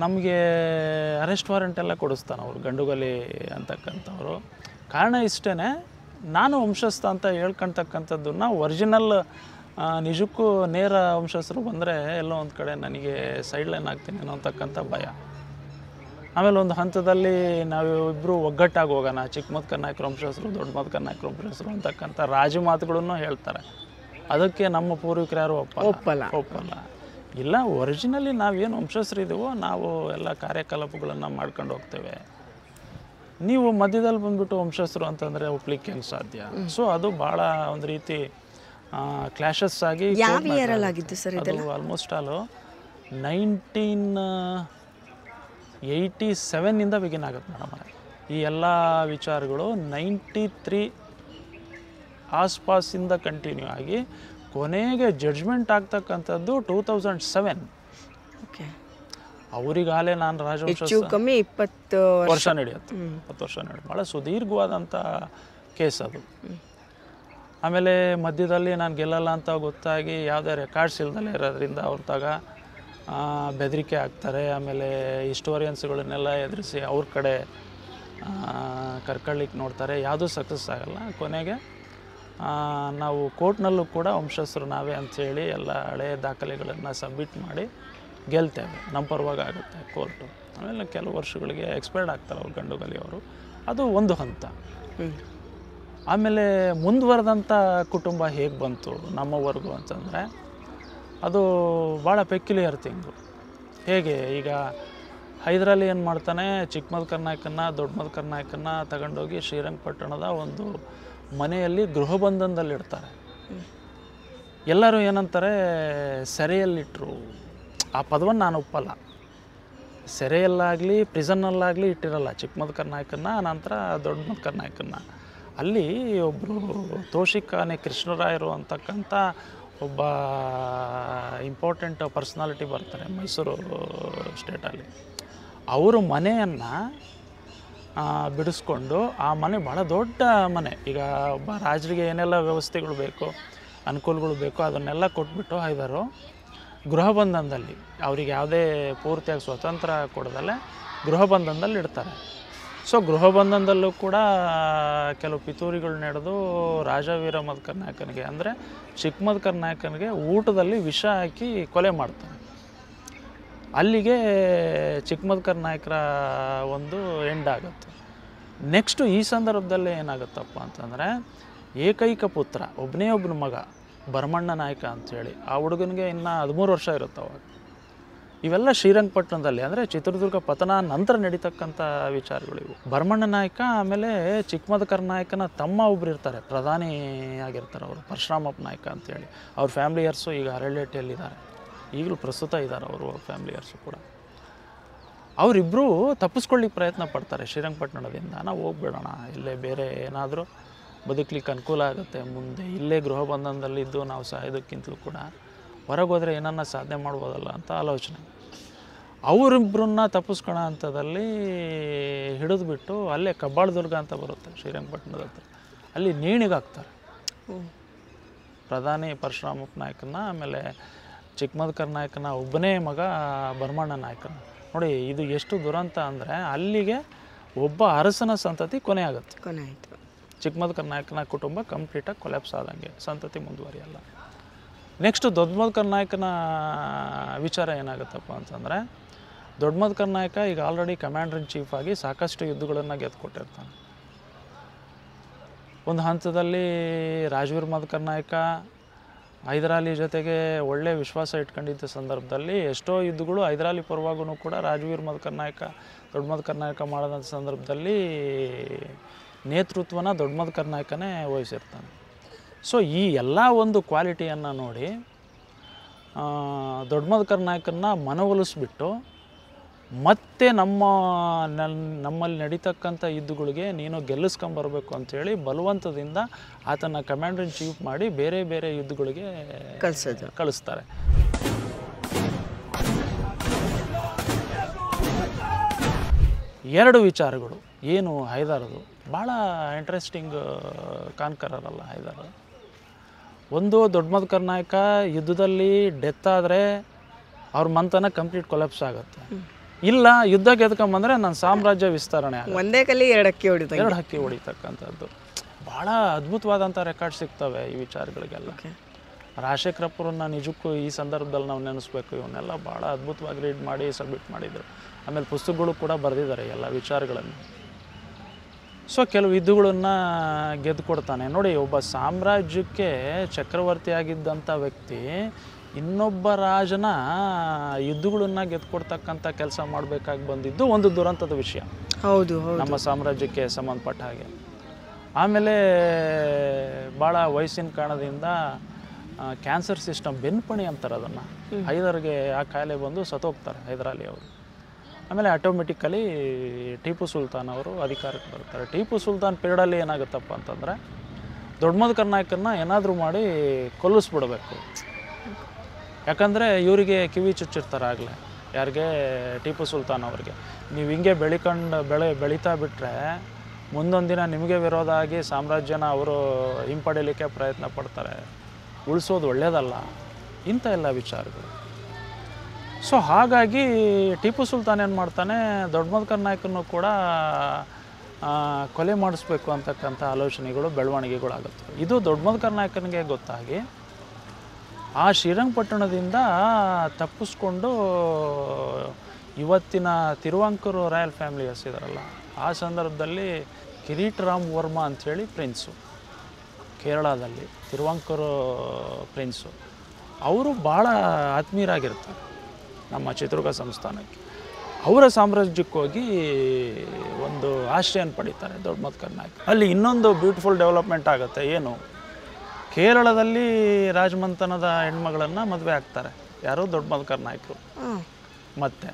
ನಮಗೆ ಅರೆಸ್ಟ್ ವಾರೆಂಟ್ ಎಲ್ಲ ಕೊಡಿಸ್ತಾನೆ ಅವರು, ಗಂಡುಗಲಿ ಅಂತಕ್ಕಂಥವ್ರು. ಕಾರಣ ಇಷ್ಟೇ, ನಾನು ವಂಶಸ್ಥ ಅಂತ ಹೇಳ್ಕೊಳ್ತಕ್ಕಂಥದ್ದನ್ನು ಒರಿಜಿನಲ್ ನಿಜಕ್ಕೂ ನೇರ ವಂಶಸ್ಥರು ಬಂದರೆ ಎಲ್ಲೋ ಒಂದು ಕಡೆ ನನಗೆ ಸೈಡ್ ಲೈನ್ ಆಗ್ತೀನಿ ಅನ್ನೋತಕ್ಕಂಥ ಭಯ. ಆಮೇಲೆ ಒಂದು ಹಂತದಲ್ಲಿ ನಾವಿಬ್ಬರು ಒಗ್ಗಟ್ಟಾಗಿ ಹೋಗೋಣ, ಚಿಕ್ಕ ಮದ್ಕರ್ ನಾಯಕರು ವಂಶಸ್ಥರು, ದೊಡ್ಡ ಮದ್ಕರ್ ನಾಯಕರು ವಂಶಸ್ಥರು ಅಂತಕ್ಕಂಥ ರಾಜು ಮಾತುಗಳನ್ನು ಹೇಳ್ತಾರೆ. ಅದಕ್ಕೆ ನಮ್ಮ ಪೂರ್ವಿಕರು ಯಾರು ಒಪ್ಪಲ್ಲ. ಇಲ್ಲ, ಒರಿಜಿನಲಿ ನಾವೇನು ವಂಶಸ್ಥರಿದ್ದೀವೋ ನಾವು ಎಲ್ಲ ಕಾರ್ಯಕಲಾಪಗಳನ್ನು ಮಾಡ್ಕೊಂಡು ಹೋಗ್ತೇವೆ. ನೀವು ಮಧ್ಯದಲ್ಲಿ ಬಂದುಬಿಟ್ಟು ವಂಶಸ್ಥರು ಅಂತಂದರೆ ಒಪ್ಲಿಕ್ಕೆ ಹೆಂಗೆ ಸಾಧ್ಯ? ಸೊ ಅದು ಭಾಳ ಒಂದು ರೀತಿ ಕ್ಲಾಶಸ್ ಆಗಿ ಅದು ಆಲ್ಮೋಸ್ಟ್ ಆಲು 1987 ಬಿಗಿನ್ ಆಗುತ್ತೆ ಮೇಡಮ್. ಈ ಎಲ್ಲ ವಿಚಾರಗಳು 93 ಆಸ್ಪಾಸಿಂದ ಕಂಟಿನ್ಯೂ ಆಗಿ ಕೊನೆಗೆ ಜಡ್ಜ್ಮೆಂಟ್ ಆಗ್ತಕ್ಕಂಥದ್ದು 2007. ಓಕೆ. ಅವರಿಗಾಲೇ ನಾನು ರಾಜವಂಶ ಕಮ್ಮಿ 20 ವರ್ಷ ನಡೆಯುತ್ತೆ, 20 ವರ್ಷ ನಡೆಯುತ್ತೆ. ಭಾಳ ಸುದೀರ್ಘವಾದಂಥ ಕೇಸ್ ಅದು. ಆಮೇಲೆ ಮಧ್ಯದಲ್ಲಿ ನಾನು ಗೆಲ್ಲಲ್ಲ ಅಂತ ಗೊತ್ತಾಗಿ ಯಾವುದೇ ರೆಕಾರ್ಡ್ಸ್ ಇಲ್ದಲೇ ಇರೋದ್ರಿಂದ ಅವ್ರ ತಾಗ ಬೆದರಿಕೆ ಆಗ್ತಾರೆ. ಆಮೇಲೆ ಹಿಸ್ಟೋರಿಯನ್ಸ್ಗಳನ್ನೆಲ್ಲ ಎದುರಿಸಿ ಅವ್ರ ಕಡೆ ಕರ್ಕೊಳ್ಳಿಕ್ಕೆ ನೋಡ್ತಾರೆ. ಯಾವುದೂ ಸಕ್ಸಸ್ ಆಗಲ್ಲ. ಕೊನೆಗೆ ನಾವು ಕೋರ್ಟ್ನಲ್ಲೂ ಕೂಡ ವಂಶಸ್ಥರು ನಾವೇ ಅಂಥೇಳಿ ಎಲ್ಲ ಹಳೆಯ ದಾಖಲೆಗಳನ್ನು ಸಬ್ಮಿಟ್ ಮಾಡಿ ಗೆಲ್ತೇವೆ. ನಮ್ಮ ಪರವಾಗಿ ಆಗುತ್ತೆ ಕೋರ್ಟು. ಆಮೇಲೆ ಕೆಲವು ವರ್ಷಗಳಿಗೆ ಎಕ್ಸ್ಪೈರ್ಡ್ ಆಗ್ತಾರೆ ಅವ್ರು, ಗಂಡುಗಲಿ ಅವರು. ಅದು ಒಂದು ಹಂತ. ಆಮೇಲೆ ಮುಂದುವರೆದಂಥ ಕುಟುಂಬ ಹೇಗೆ ಬಂತು ನಮ್ಮವರೆಗೂ ಅಂತಂದರೆ ಅದು ಭಾಳ ಪೆಕ್ಯುಲಿಯರ್ ಥಿಂಗು. ಹೇಗೆ ಈಗ ಹೈದರಾಲಿ ಏನು ಮಾಡ್ತಾನೆ, ಚಿಕ್ಕ ಮದ್ಕರ್ ನಾಯಕನ್ನ, ದೊಡ್ಡ ಮದ್ಕರ್ ನಾಯಕನ್ನ ತಗೊಂಡೋಗಿ ಶ್ರೀರಂಗಪಟ್ಟಣದ ಒಂದು ಮನೆಯಲ್ಲಿ ಗೃಹಬಂಧನದಲ್ಲಿಡ್ತಾರೆ. ಎಲ್ಲರೂ ಏನಂತಾರೆ, ಸೆರೆಯಲ್ಲಿಟ್ಟರು. ಆ ಪದವನ್ನು ನಾನು ಒಪ್ಪಲ್ಲ. ಸೆರೆಯಲ್ಲಾಗಲಿ ಪ್ರಿಸನ್ನಲ್ಲಾಗಲಿ ಇಟ್ಟಿರಲ್ಲ ಚಿಕ್ಕ ಮದ್ಕರ್ ನಾಯಕನ್ನ, ನಂತರ ದೊಡ್ಡ ಮದ್ಕರ್ ನಾಯಕನ್ನ. ಅಲ್ಲಿ ಒಬ್ಬರು ತೋಷಿಕಾನೆ ಕೃಷ್ಣರಾಯರು ಅಂತಕ್ಕಂಥ ಒಬ್ಬ ಇಂಪಾರ್ಟೆಂಟ್ ಪರ್ಸ್ನಾಲಿಟಿ ಬರ್ತಾರೆ ಮೈಸೂರು ಸ್ಟೇಟಲ್ಲಿ. ಅವರು ಮನೆಯನ್ನು ಬಿಡಿಸ್ಕೊಂಡು, ಆ ಮನೆ ಭಾಳ ದೊಡ್ಡ ಮನೆ. ಈಗ ಒಬ್ಬ ರಾಜರಿಗೆ ಏನೆಲ್ಲ ವ್ಯವಸ್ಥೆಗಳು ಬೇಕೋ, ಅನುಕೂಲಗಳು ಬೇಕೋ ಅದನ್ನೆಲ್ಲ ಕೊಟ್ಬಿಟ್ಟು ಹೈದರು ಗೃಹಬಂಧನದಲ್ಲಿ, ಅವ್ರಿಗೆ ಯಾವುದೇ ಪೂರ್ತಿಯಾಗಿ ಸ್ವತಂತ್ರ ಕೊಡದಲ್ಲೇ ಗೃಹಬಂಧನದಲ್ಲಿ ಇಡ್ತಾರೆ. ಸೊ ಗೃಹಬಂಧನದಲ್ಲೂ ಕೂಡ ಕೆಲವು ಪಿತೂರಿಗಳು ನಡೆದು ರಾಜವೀರ ಮದ್ಕರ್ ನಾಯಕನಿಗೆ, ಅಂದರೆ ಚಿಕ್ಕ ಮದ್ಕರ್ ನಾಯಕನಿಗೆ ಊಟದಲ್ಲಿ ವಿಷ ಹಾಕಿ ಕೊಲೆ ಮಾಡ್ತಾರೆ. ಅಲ್ಲಿಗೆ ಚಿಕ್ಕ ಮದ್ಕರ್ ನಾಯಕರ ಒಂದು ಎಂಡ್ ಆಗುತ್ತೆ. ನೆಕ್ಸ್ಟು ಈ ಸಂದರ್ಭದಲ್ಲಿ ಏನಾಗುತ್ತಪ್ಪ ಅಂತಂದರೆ, ಏಕೈಕ ಪುತ್ರ, ಒಬ್ಬನೇ ಒಬ್ಬನ ಮಗ ಭರಮಣ್ಣ ನಾಯಕ ಅಂಥೇಳಿ, ಆ ಹುಡುಗನಿಗೆ ಇನ್ನು 13 ವರ್ಷ ಇರುತ್ತೆ ಅವಾಗ. ಇವೆಲ್ಲ ಶ್ರೀರಂಗಪಟ್ಟಣದಲ್ಲಿ, ಅಂದರೆ ಚಿತ್ರದುರ್ಗ ಪತನ ನಂತರ ನಡೀತಕ್ಕಂಥ ವಿಚಾರಗಳಿವು. ಭರಮಣ್ಣ ನಾಯಕ ಆಮೇಲೆ ಚಿಕ್ಕ ಮದ್ಕರ್ ನಾಯಕನ ತಮ್ಮ ಒಬ್ರು ಇರ್ತಾರೆ, ಪ್ರಧಾನಿ ಆಗಿರ್ತಾರೆ ಅವರು, ಪರಶುರಾಮಪ್ಪ ನಾಯಕ ಅಂಥೇಳಿ. ಅವ್ರ ಫ್ಯಾಮಿಲಿಯರ್ಸು ಈಗ ಅರಳ್ಳಿಹಟ್ಟಿಯಲ್ಲಿದ್ದಾರೆ, ಈಗಲೂ ಪ್ರಸ್ತುತ ಇದ್ದಾರೆ ಅವರು ಫ್ಯಾಮಿಲಿಯರ್ಸು ಕೂಡ. ಅವರಿಬ್ಬರು ತಪ್ಪಿಸ್ಕೊಳ್ಳಿಕ್ಕೆ ಪ್ರಯತ್ನ ಪಡ್ತಾರೆ ಶ್ರೀರಂಗಪಟ್ಟಣದಿಂದ. ನಾವು ಹೋಗ್ಬಿಡೋಣ, ಇಲ್ಲೇ ಬೇರೆ ಏನಾದರೂ ಬದುಕಲಿಕ್ಕೆ ಅನುಕೂಲ ಆಗುತ್ತೆ ಮುಂದೆ, ಇಲ್ಲೇ ಗೃಹಬಂಧನದಲ್ಲಿದ್ದು ನಾವು ಸಾಯೋದಕ್ಕಿಂತಲೂ ಕೂಡ ಹೊರಗೆ ಹೋದರೆ ಏನನ್ನ ಸಾಧನೆ ಮಾಡ್ಬೋದಲ್ಲ ಅಂತ ಆಲೋಚನೆ. ಅವರಿಬ್ಬರನ್ನ ತಪ್ಪಿಸ್ಕೊಳ ಅಂಥದ್ದಲ್ಲಿ ಹಿಡಿದುಬಿಟ್ಟು ಅಲ್ಲೇ ಕಬ್ಬಾಳದುರ್ಗ ಅಂತ ಬರುತ್ತೆ ಶ್ರೀರಂಗಪಟ್ಟಣದ ಹತ್ರ, ಅಲ್ಲಿ ನೇಣಿಗಾಕ್ತಾರೆ ಪ್ರಧಾನಿ ಪರಶುರಾಮಪ್ಪ ನಾಯಕನ, ಆಮೇಲೆ ಚಿಕ್ಕ ಮದ್ಕರ್ ನಾಯಕನ ಒಬ್ಬನೇ ಮಗ ಭರಮಣ್ಣ ನಾಯಕನ. ನೋಡಿ ಇದು ಎಷ್ಟು ದುರಂತ ಅಂದರೆ, ಅಲ್ಲಿಗೆ ಒಬ್ಬ ಅರಸನ ಸಂತತಿ ಕೊನೆ ಆಗುತ್ತೆ. ಕೊನೆ ಆಯಿತು. ಚಿಕ್ಕ ಮದ್ಕರ್ ನಾಯಕನ ಕುಟುಂಬ ಕಂಪ್ಲೀಟಾಗಿ ಕೊಲ್ಯಾಪ್ಸ್ ಆದಂಗೆ, ಸಂತತಿ ಮುಂದುವರಿಯಲ್ಲ. ನೆಕ್ಸ್ಟು ದೊಡ್ಡ ಮದ್ಕರ್ ನಾಯಕನ ವಿಚಾರ ಏನಾಗುತ್ತಪ್ಪ ಅಂತಂದರೆ, ದೊಡ್ಡ ಮದ್ಕರ್ ನಾಯಕ ಈಗ ಆಲ್ರೆಡಿ ಕಮಾಂಡರ್ ಇನ್ ಚೀಫ್ ಆಗಿ ಸಾಕಷ್ಟು ಯುದ್ಧಗಳನ್ನು ಗೆದ್ದುಕೊಟ್ಟಿರ್ತಾನೆ. ಒಂದು ಹಂತದಲ್ಲಿ ರಾಜವೀರ್ ಮದ್ಕರ್ ನಾಯಕ ಹೈದರಾಲಿ ಜೊತೆಗೆ ಒಳ್ಳೆ ವಿಶ್ವಾಸ ಇಟ್ಕೊಂಡಿದ್ದ ಸಂದರ್ಭದಲ್ಲಿ ಎಷ್ಟೋ ಯುದ್ಧಗಳು ಹೈದರಾಲಿ ಪರವಾಗೂ ಕೂಡ ರಾಜವೀರ್ ಮದಕರಿ ನಾಯಕ ದೊಡ್ಡ ಮದಕರಿ ನಾಯಕ ಮಾಡೋದಂಥ ಸಂದರ್ಭದಲ್ಲಿ ನೇತೃತ್ವನ ದೊಡ್ಡ ಮದಕರಿ ನಾಯಕನೇ ವಹಿಸಿರ್ತಾನೆ. ಸೊ ಈ ಎಲ್ಲ ಒಂದು ಕ್ವಾಲಿಟಿಯನ್ನು ನೋಡಿ ದೊಡ್ಡ ಮದಕರಿ ನಾಯಕನ್ನ ಮನವೊಲಿಸ್ಬಿಟ್ಟು ಮತ್ತೆ ನಮ್ಮಲ್ಲಿ ನಡೀತಕ್ಕಂಥ ಯುದ್ಧಗಳಿಗೆ ನೀನು ಗೆಲ್ಲಿಸ್ಕೊಂಬರ್ಬೇಕು ಅಂಥೇಳಿ ಬಲವಂತದಿಂದ ಆತನ ಕಮಾಂಡರ್ ಇನ್ ಚೀಫ್ ಮಾಡಿ ಬೇರೆ ಬೇರೆ ಯುದ್ಧಗಳಿಗೆ ಕಳಿಸ್ತಾರೆ. ಎರಡು ವಿಚಾರಗಳು ಏನು ಹೈದರದು ಭಾಳ ಇಂಟ್ರೆಸ್ಟಿಂಗ್ ಕಾನ್ಕರಲ್ಲ ಹೈದರ್. ಒಂದು ದೊಡ್ಡ ಮದಕರಿ ನಾಯಕ ಯುದ್ಧದಲ್ಲಿ ಡೆತ್ ಆದರೆ ಅವ್ರ ಮಂತನ ಕಂಪ್ಲೀಟ್ ಕೊಲಾಪ್ಸ್ ಆಗುತ್ತೆ. ಇಲ್ಲ ಯುದ್ಧ ಗೆದ್ಕೊಂಬಂದ್ರೆ ನನ್ನ ಸಾಮ್ರಾಜ್ಯ ವಿಸ್ತರಣೆ ಒಂದೇ ಕಲ್ಲಿ ಎರಡು ಹಕ್ಕಿ ಹೊಡಿತಕ್ಕಂಥದ್ದು ಭಾಳ ಅದ್ಭುತವಾದಂಥ ರೆಕಾರ್ಡ್ ಸಿಗ್ತವೆ ಈ ವಿಚಾರಗಳಿಗೆಲ್ಲ. ರಾಜಶೇಖರಪ್ಪರನ್ನ ನಿಜಕ್ಕೂ ಈ ಸಂದರ್ಭದಲ್ಲಿ ನಾವು ನೆನೆಸ್ಬೇಕು. ಇವನ್ನೆಲ್ಲ ಭಾಳ ಅದ್ಭುತವಾಗಿ ರೀಡ್ ಮಾಡಿ ಸಬ್ಮಿಟ್ ಮಾಡಿದರು. ಆಮೇಲೆ ಪುಸ್ತಕಗಳು ಕೂಡ ಬರೆದಿದ್ದಾರೆ ಎಲ್ಲ ವಿಚಾರಗಳನ್ನು. ಸೊ ಕೆಲವು ಯುದ್ಧಗಳನ್ನು ಗೆದ್ದು ಕೊಡ್ತಾನೆ ನೋಡಿ. ಒಬ್ಬ ಸಾಮ್ರಾಜ್ಯಕ್ಕೆ ಚಕ್ರವರ್ತಿಯಾಗಿದ್ದಂಥ ವ್ಯಕ್ತಿ ಇನ್ನೊಬ್ಬ ರಾಜನ ಯುದ್ಧಗಳನ್ನು ಗೆದ್ಕೊಡ್ತಕ್ಕಂಥ ಕೆಲಸ ಮಾಡಬೇಕಾಗಿ ಬಂದಿದ್ದು ಒಂದು ದುರಂತದ ವಿಷಯ ಹೌದು ನಮ್ಮ ಸಾಮ್ರಾಜ್ಯಕ್ಕೆ ಸಂಬಂಧಪಟ್ಟ ಹಾಗೆ. ಆಮೇಲೆ ಭಾಳ ವಯಸ್ಸಿನ ಕಾರಣದಿಂದ ಕ್ಯಾನ್ಸರ್ ಸಿಸ್ಟಮ್ ಬೆನ್ಪಣಿ ಅಂತಾರೆ ಅದನ್ನು. ಹೈದರ್ಗೆ ಆ ಕಾಯಿಲೆ ಬಂದು ಸತ್ತೋಗ್ತಾರೆ ಹೈದರಾಲಿ ಅವರು. ಆಮೇಲೆ ಆಟೋಮೆಟಿಕಲಿ ಟಿಪ್ಪು ಸುಲ್ತಾನ್ ಅವರು ಅಧಿಕಾರಕ್ಕೆ ಬರ್ತಾರೆ. ಟಿಪ್ಪು ಸುಲ್ತಾನ್ ಪೀರಿಯಡಲ್ಲಿ ಏನಾಗುತ್ತಪ್ಪ ಅಂತಂದರೆ ದೊಡ್ಡ ಮದಕರಿ ನಾಯಕನ್ನ ಏನಾದರೂ ಮಾಡಿ ಕೊಲ್ಲಿಸ್ಬಿಡ್ಬೇಕು. ಯಾಕಂದರೆ ಇವರಿಗೆ ಕಿವಿ ಚುಚ್ಚಿರ್ತಾರೆ ಆಗಲೇ ಯಾರಿಗೆ ಟಿಪ್ಪು ಸುಲ್ತಾನ್ ಅವ್ರಿಗೆ. ನೀವು ಹಿಂಗೆ ಬೆಳೀತಾ ಬಿಟ್ಟರೆ ಮುಂದೊಂದು ದಿನ ನಿಮಗೆ ವಿರೋಧ ಆಗಿ ಸಾಮ್ರಾಜ್ಯನ ಅವರು ಹಿಂಪಡೀಲಿಕ್ಕೆ ಪ್ರಯತ್ನ ಪಡ್ತಾರೆ. ಉಳಿಸೋದು ಒಳ್ಳೆಯದಲ್ಲ ಇಂಥ ಎಲ್ಲ ವಿಚಾರಗಳು. ಸೊ ಹಾಗಾಗಿ ಟಿಪ್ಪು ಸುಲ್ತಾನ್ ಏನು ಮಾಡ್ತಾನೆ ದೊಡ್ಡ ಮದಕರಿ ನಾಯಕನೂ ಕೂಡ ಕೊಲೆ ಮಾಡಿಸ್ಬೇಕು ಅಂತಕ್ಕಂಥ ಆಲೋಚನೆಗಳು ಬೆಳವಣಿಗೆಗಳಾಗುತ್ತೆ. ಇದು ದೊಡ್ಡ ಮದಕರಿ ನಾಯಕನಿಗೆ ಗೊತ್ತಾಗಿ ಆ ಶ್ರೀರಂಗಪಟ್ಟಣದಿಂದ ತಪ್ಪಿಸ್ಕೊಂಡು ಇವತ್ತಿನ ತಿರುವಾಂಕೂರು ರಾಯಲ್ ಫ್ಯಾಮಿಲಿ ಹೆಸರಿದಾರಲ್ಲ ಆ ಸಂದರ್ಭದಲ್ಲಿ ಕಿರೀಟರಾಮ್ ವರ್ಮಾ ಅಂಥೇಳಿ ಪ್ರಿನ್ಸು ಕೇರಳದಲ್ಲಿ ತಿರುವಾಂಕೂರು ಪ್ರಿನ್ಸು ಅವರು ಭಾಳ ಆತ್ಮೀಯರಾಗಿರ್ತಾರೆ ನಮ್ಮ ಚಿತ್ರದುರ್ಗ ಸಂಸ್ಥಾನಕ್ಕೆ. ಅವರ ಸಾಮ್ರಾಜ್ಯಕ್ಕೆ ಹೋಗಿ ಒಂದು ಆಶ್ರಯನ ಪಡೀತಾರೆ ದೊಡ್ಡ ಮದಕರಿ ನಾಯಕ. ಅಲ್ಲಿ ಇನ್ನೊಂದು ಬ್ಯೂಟಿಫುಲ್ ಡೆವಲಪ್ಮೆಂಟ್ ಆಗುತ್ತೆ. ಏನು ಕೇರಳದಲ್ಲಿ ರಾಜಮಂತನದ ಹೆಣ್ಮಗಳನ್ನು ಮದುವೆ ಆಗ್ತಾರೆ ಯಾರು ದೊಡ್ಡ ಮದಕರಿ ನಾಯಕರು. ಮತ್ತು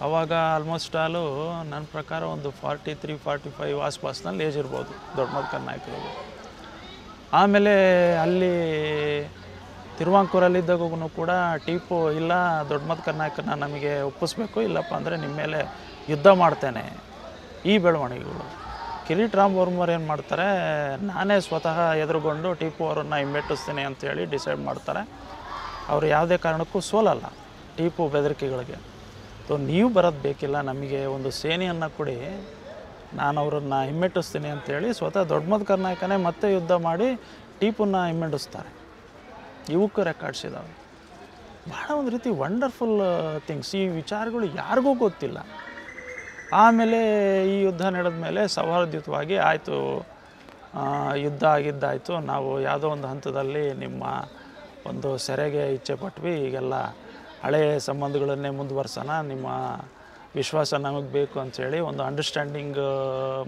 ಅವಾಗ ಆಲ್ಮೋಸ್ಟ್ ಆಲು ನನ್ನ ಪ್ರಕಾರ ಒಂದು 43-45 ಆಸ್ಪಾಸ್ನಲ್ಲಿ ಏಜ್ ಇರ್ಬೋದು ದೊಡ್ಡ ಮದಕರಿ ನಾಯಕರು. ಆಮೇಲೆ ಅಲ್ಲಿ ತಿರುವಾಂಕೂರಲ್ಲಿದ್ದಾಗೂ ಕೂಡ ಟಿಪ್ಪು ಇಲ್ಲ ದೊಡ್ಡ ಮದಕರಿ ನಾಯಕನ ನಮಗೆ ಒಪ್ಪಿಸ್ಬೇಕು, ಇಲ್ಲಪ್ಪ ಅಂದರೆ ನಿಮ್ಮ ಮೇಲೆ ಯುದ್ಧ ಮಾಡ್ತೇನೆ. ಈ ಬೆಳವಣಿಗೆಗಳು ಕಿರೀಟರಾಮ್ ವರ್ಮರ್ ಏನು ಮಾಡ್ತಾರೆ ನಾನೇ ಸ್ವತಃ ಎದುರುಗೊಂಡು ಟಿಪ್ಪು ಅವರನ್ನು ಹಿಮ್ಮೆಟ್ಟಿಸ್ತೀನಿ ಅಂತೇಳಿ ಡಿಸೈಡ್ ಮಾಡ್ತಾರೆ. ಅವರು ಯಾವುದೇ ಕಾರಣಕ್ಕೂ ಸೋಲಲ್ಲ ಟಿಪ್ಪು ಬೆದರಿಕೆಗಳಿಗೆ. ಸೊ ನೀವು ಬರೋದು ಬೇಕಿಲ್ಲ, ನಮಗೆ ಒಂದು ಸೇನೆಯನ್ನು ಕೊಡಿ, ನಾನು ಅವರನ್ನು ಹಿಮ್ಮೆಟ್ಟಿಸ್ತೀನಿ ಅಂತೇಳಿ ಸ್ವತಃ ದೊಡ್ಡ ಮದಕರಿ ನಾಯಕನೇ ಮತ್ತೆ ಯುದ್ಧ ಮಾಡಿ ಟಿಪ್ಪುನ ಹಿಮ್ಮೆಟ್ಟಿಸ್ತಾರೆ. ಇವಕ್ಕೂ ರೆಕಾರ್ಡ್ಸ್ ಇದ್ದಾವೆ. ಭಾಳ ಒಂದು ರೀತಿ ವಂಡರ್ಫುಲ್ ಥಿಂಗ್ಸ್. ಈ ವಿಚಾರಗಳು ಯಾರಿಗೂ ಗೊತ್ತಿಲ್ಲ. ಆಮೇಲೆ ಈ ಯುದ್ಧ ನಡೆದ ಮೇಲೆ ಸೌಹಾರ್ದಯುತವಾಗಿ ಆಯಿತು, ಯುದ್ಧ ಆಗಿದ್ದಾಯಿತು, ನಾವು ಯಾವುದೋ ಒಂದು ಹಂತದಲ್ಲಿ ನಿಮ್ಮ ಒಂದು ಸೆರೆಗೆ ಇಚ್ಛೆ ಪಟ್ವಿ, ಈಗೆಲ್ಲ ಹಳೆಯ ಸಂಬಂಧಗಳನ್ನೇ ಮುಂದುವರ್ಸೋಣ, ನಿಮ್ಮ ವಿಶ್ವಾಸ ನಮಗೆ ಬೇಕು ಅಂಥೇಳಿ ಒಂದು ಅಂಡರ್ಸ್ಟ್ಯಾಂಡಿಂಗ್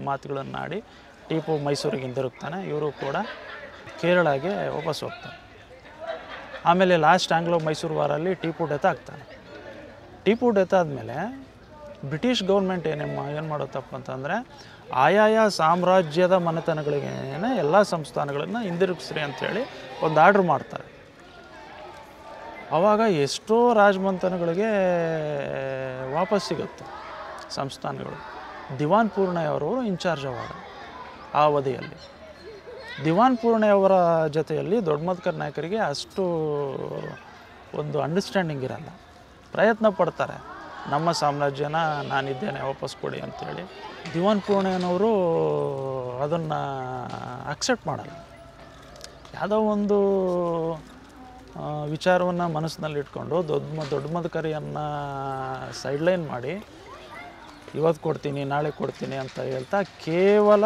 ಮಾತುಗಳನ್ನು ಆಡಿ ಟಿಪ್ಪು ಮೈಸೂರಿಗೆ ಹಿಂದಿರುಗ್ತಾನೆ. ಇವರು ಕೂಡ ಕೇರಳಗೆ ವಾಪಸ್ ಹೋಗ್ತಾರೆ. ಆಮೇಲೆ ಲಾಸ್ಟ್ ಆಂಗ್ಲೋ ಮೈಸೂರು ವಾರಲ್ಲಿ ಟಿಪ್ಪು ಡೆತ್ ಆಗ್ತಾನೆ. ಟಿಪ್ಪು ಡೆತ್ ಆದಮೇಲೆ ಬ್ರಿಟಿಷ್ ಗೌರ್ಮೆಂಟ್ ಏನು ಮಾಡುತ್ತಪ್ಪ ಅಂತಂದರೆ ಆಯಾಯ ಸಾಮ್ರಾಜ್ಯದ ಮನೆತನಗಳಿಗೆ ಎಲ್ಲ ಸಂಸ್ಥಾನಗಳನ್ನು ಹಿಂದಿರುಗಿಸ್ರಿ ಅಂಥೇಳಿ ಒಂದು ಆರ್ಡ್ರ್ ಮಾಡ್ತಾರೆ. ಆವಾಗ ಎಷ್ಟೋ ರಾಜಮಂತನಗಳಿಗೆ ವಾಪಸ್ ಸಿಗುತ್ತೆ ಸಂಸ್ಥಾನಗಳು. ದಿವಾನ್ ಪೂರ್ಣೆಯವರವರು ಇನ್ಚಾರ್ಜ್ ಅವಾಗ ಆ ಅವಧಿಯಲ್ಲಿ. ದಿವಾನ್ ಪೂರ್ಣೆಯವರ ಜೊತೆಯಲ್ಲಿ ದೊಡ್ಡ ಮದಕರಿ ನಾಯಕರಿಗೆ ಅಷ್ಟು ಒಂದು ಅಂಡರ್ಸ್ಟ್ಯಾಂಡಿಂಗ್ ಇರಲ್ಲ. ಪ್ರಯತ್ನ ಪಡ್ತಾರೆ, ನಮ್ಮ ಸಾಮ್ರಾಜ್ಯನ ನಾನಿದ್ದೇನೆ ವಾಪಸ್ ಕೊಡಿ ಅಂಥೇಳಿ. ದಿವಾನ್ ಪೂರ್ಣೆಯವರು ಅದನ್ನು ಅಕ್ಸೆಪ್ಟ್ ಮಾಡಲ್ಲ. ಯಾವುದೋ ಒಂದು ವಿಚಾರವನ್ನು ಮನಸ್ಸಿನಲ್ಲಿ ಇಟ್ಕೊಂಡು ದೊಡ್ಡ ಮದಕರಿಯನ್ನು ಸೈಡ್ಲೈನ್ ಮಾಡಿ ಇವತ್ತು ಕೊಡ್ತೀನಿ ನಾಳೆ ಕೊಡ್ತೀನಿ ಅಂತ ಹೇಳ್ತಾ ಕೇವಲ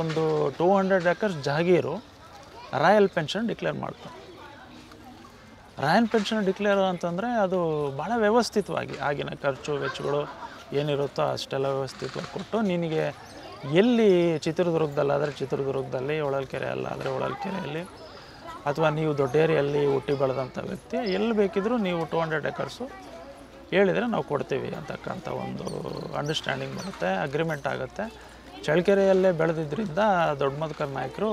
ಒಂದು 200 ಎಕರ್ಸ್ ಜಾಗೀರು ರಾಯಲ್ ಪೆನ್ಷನ್ ಡಿಕ್ಲೇರ್ ಮಾಡ್ತಾರೆ. ರಾಯನ್ ಪೆನ್ಷನ್ ಡಿಕ್ಲೇರ್ ಅಂತಂದರೆ ಅದು ಭಾಳ ವ್ಯವಸ್ಥಿತವಾಗಿ ಆಗಿನ ಖರ್ಚು ವೆಚ್ಚಗಳು ಏನಿರುತ್ತೋ ಅಷ್ಟೆಲ್ಲ ವ್ಯವಸ್ಥಿತವಾಗಿ ಕೊಟ್ಟು ನಿನಗೆ ಎಲ್ಲಿ ಚಿತ್ರದುರ್ಗದಲ್ಲಾದರೆ ಚಿತ್ರದುರ್ಗದಲ್ಲಿ, ಹೊಳಲ್ಕೆರೆ ಅಲ್ಲಾದರೆ ಹೊಳಲ್ಕೆರೆಯಲ್ಲಿ, ಅಥವಾ ನೀವು ದೊಡ್ಡೇರಿಯಲ್ಲಿ ಹುಟ್ಟಿ ಬೆಳೆದಂಥ ವ್ಯಕ್ತಿ ಎಲ್ಲಿ ಬೇಕಿದ್ರೂ ನೀವು 200 ಎಕರ್ಸು ಹೇಳಿದರೆ ನಾವು ಕೊಡ್ತೀವಿ ಅಂತಕ್ಕಂಥ ಒಂದು ಅಂಡರ್ಸ್ಟ್ಯಾಂಡಿಂಗ್ ಬರುತ್ತೆ, ಅಗ್ರಿಮೆಂಟ್ ಆಗುತ್ತೆ. ಚಳ್ಳಕೆರೆಯಲ್ಲೇ ಬೆಳೆದಿದ್ದರಿಂದ ದೊಡ್ಡ ಮಧುಕರ್ ನಾಯಕರು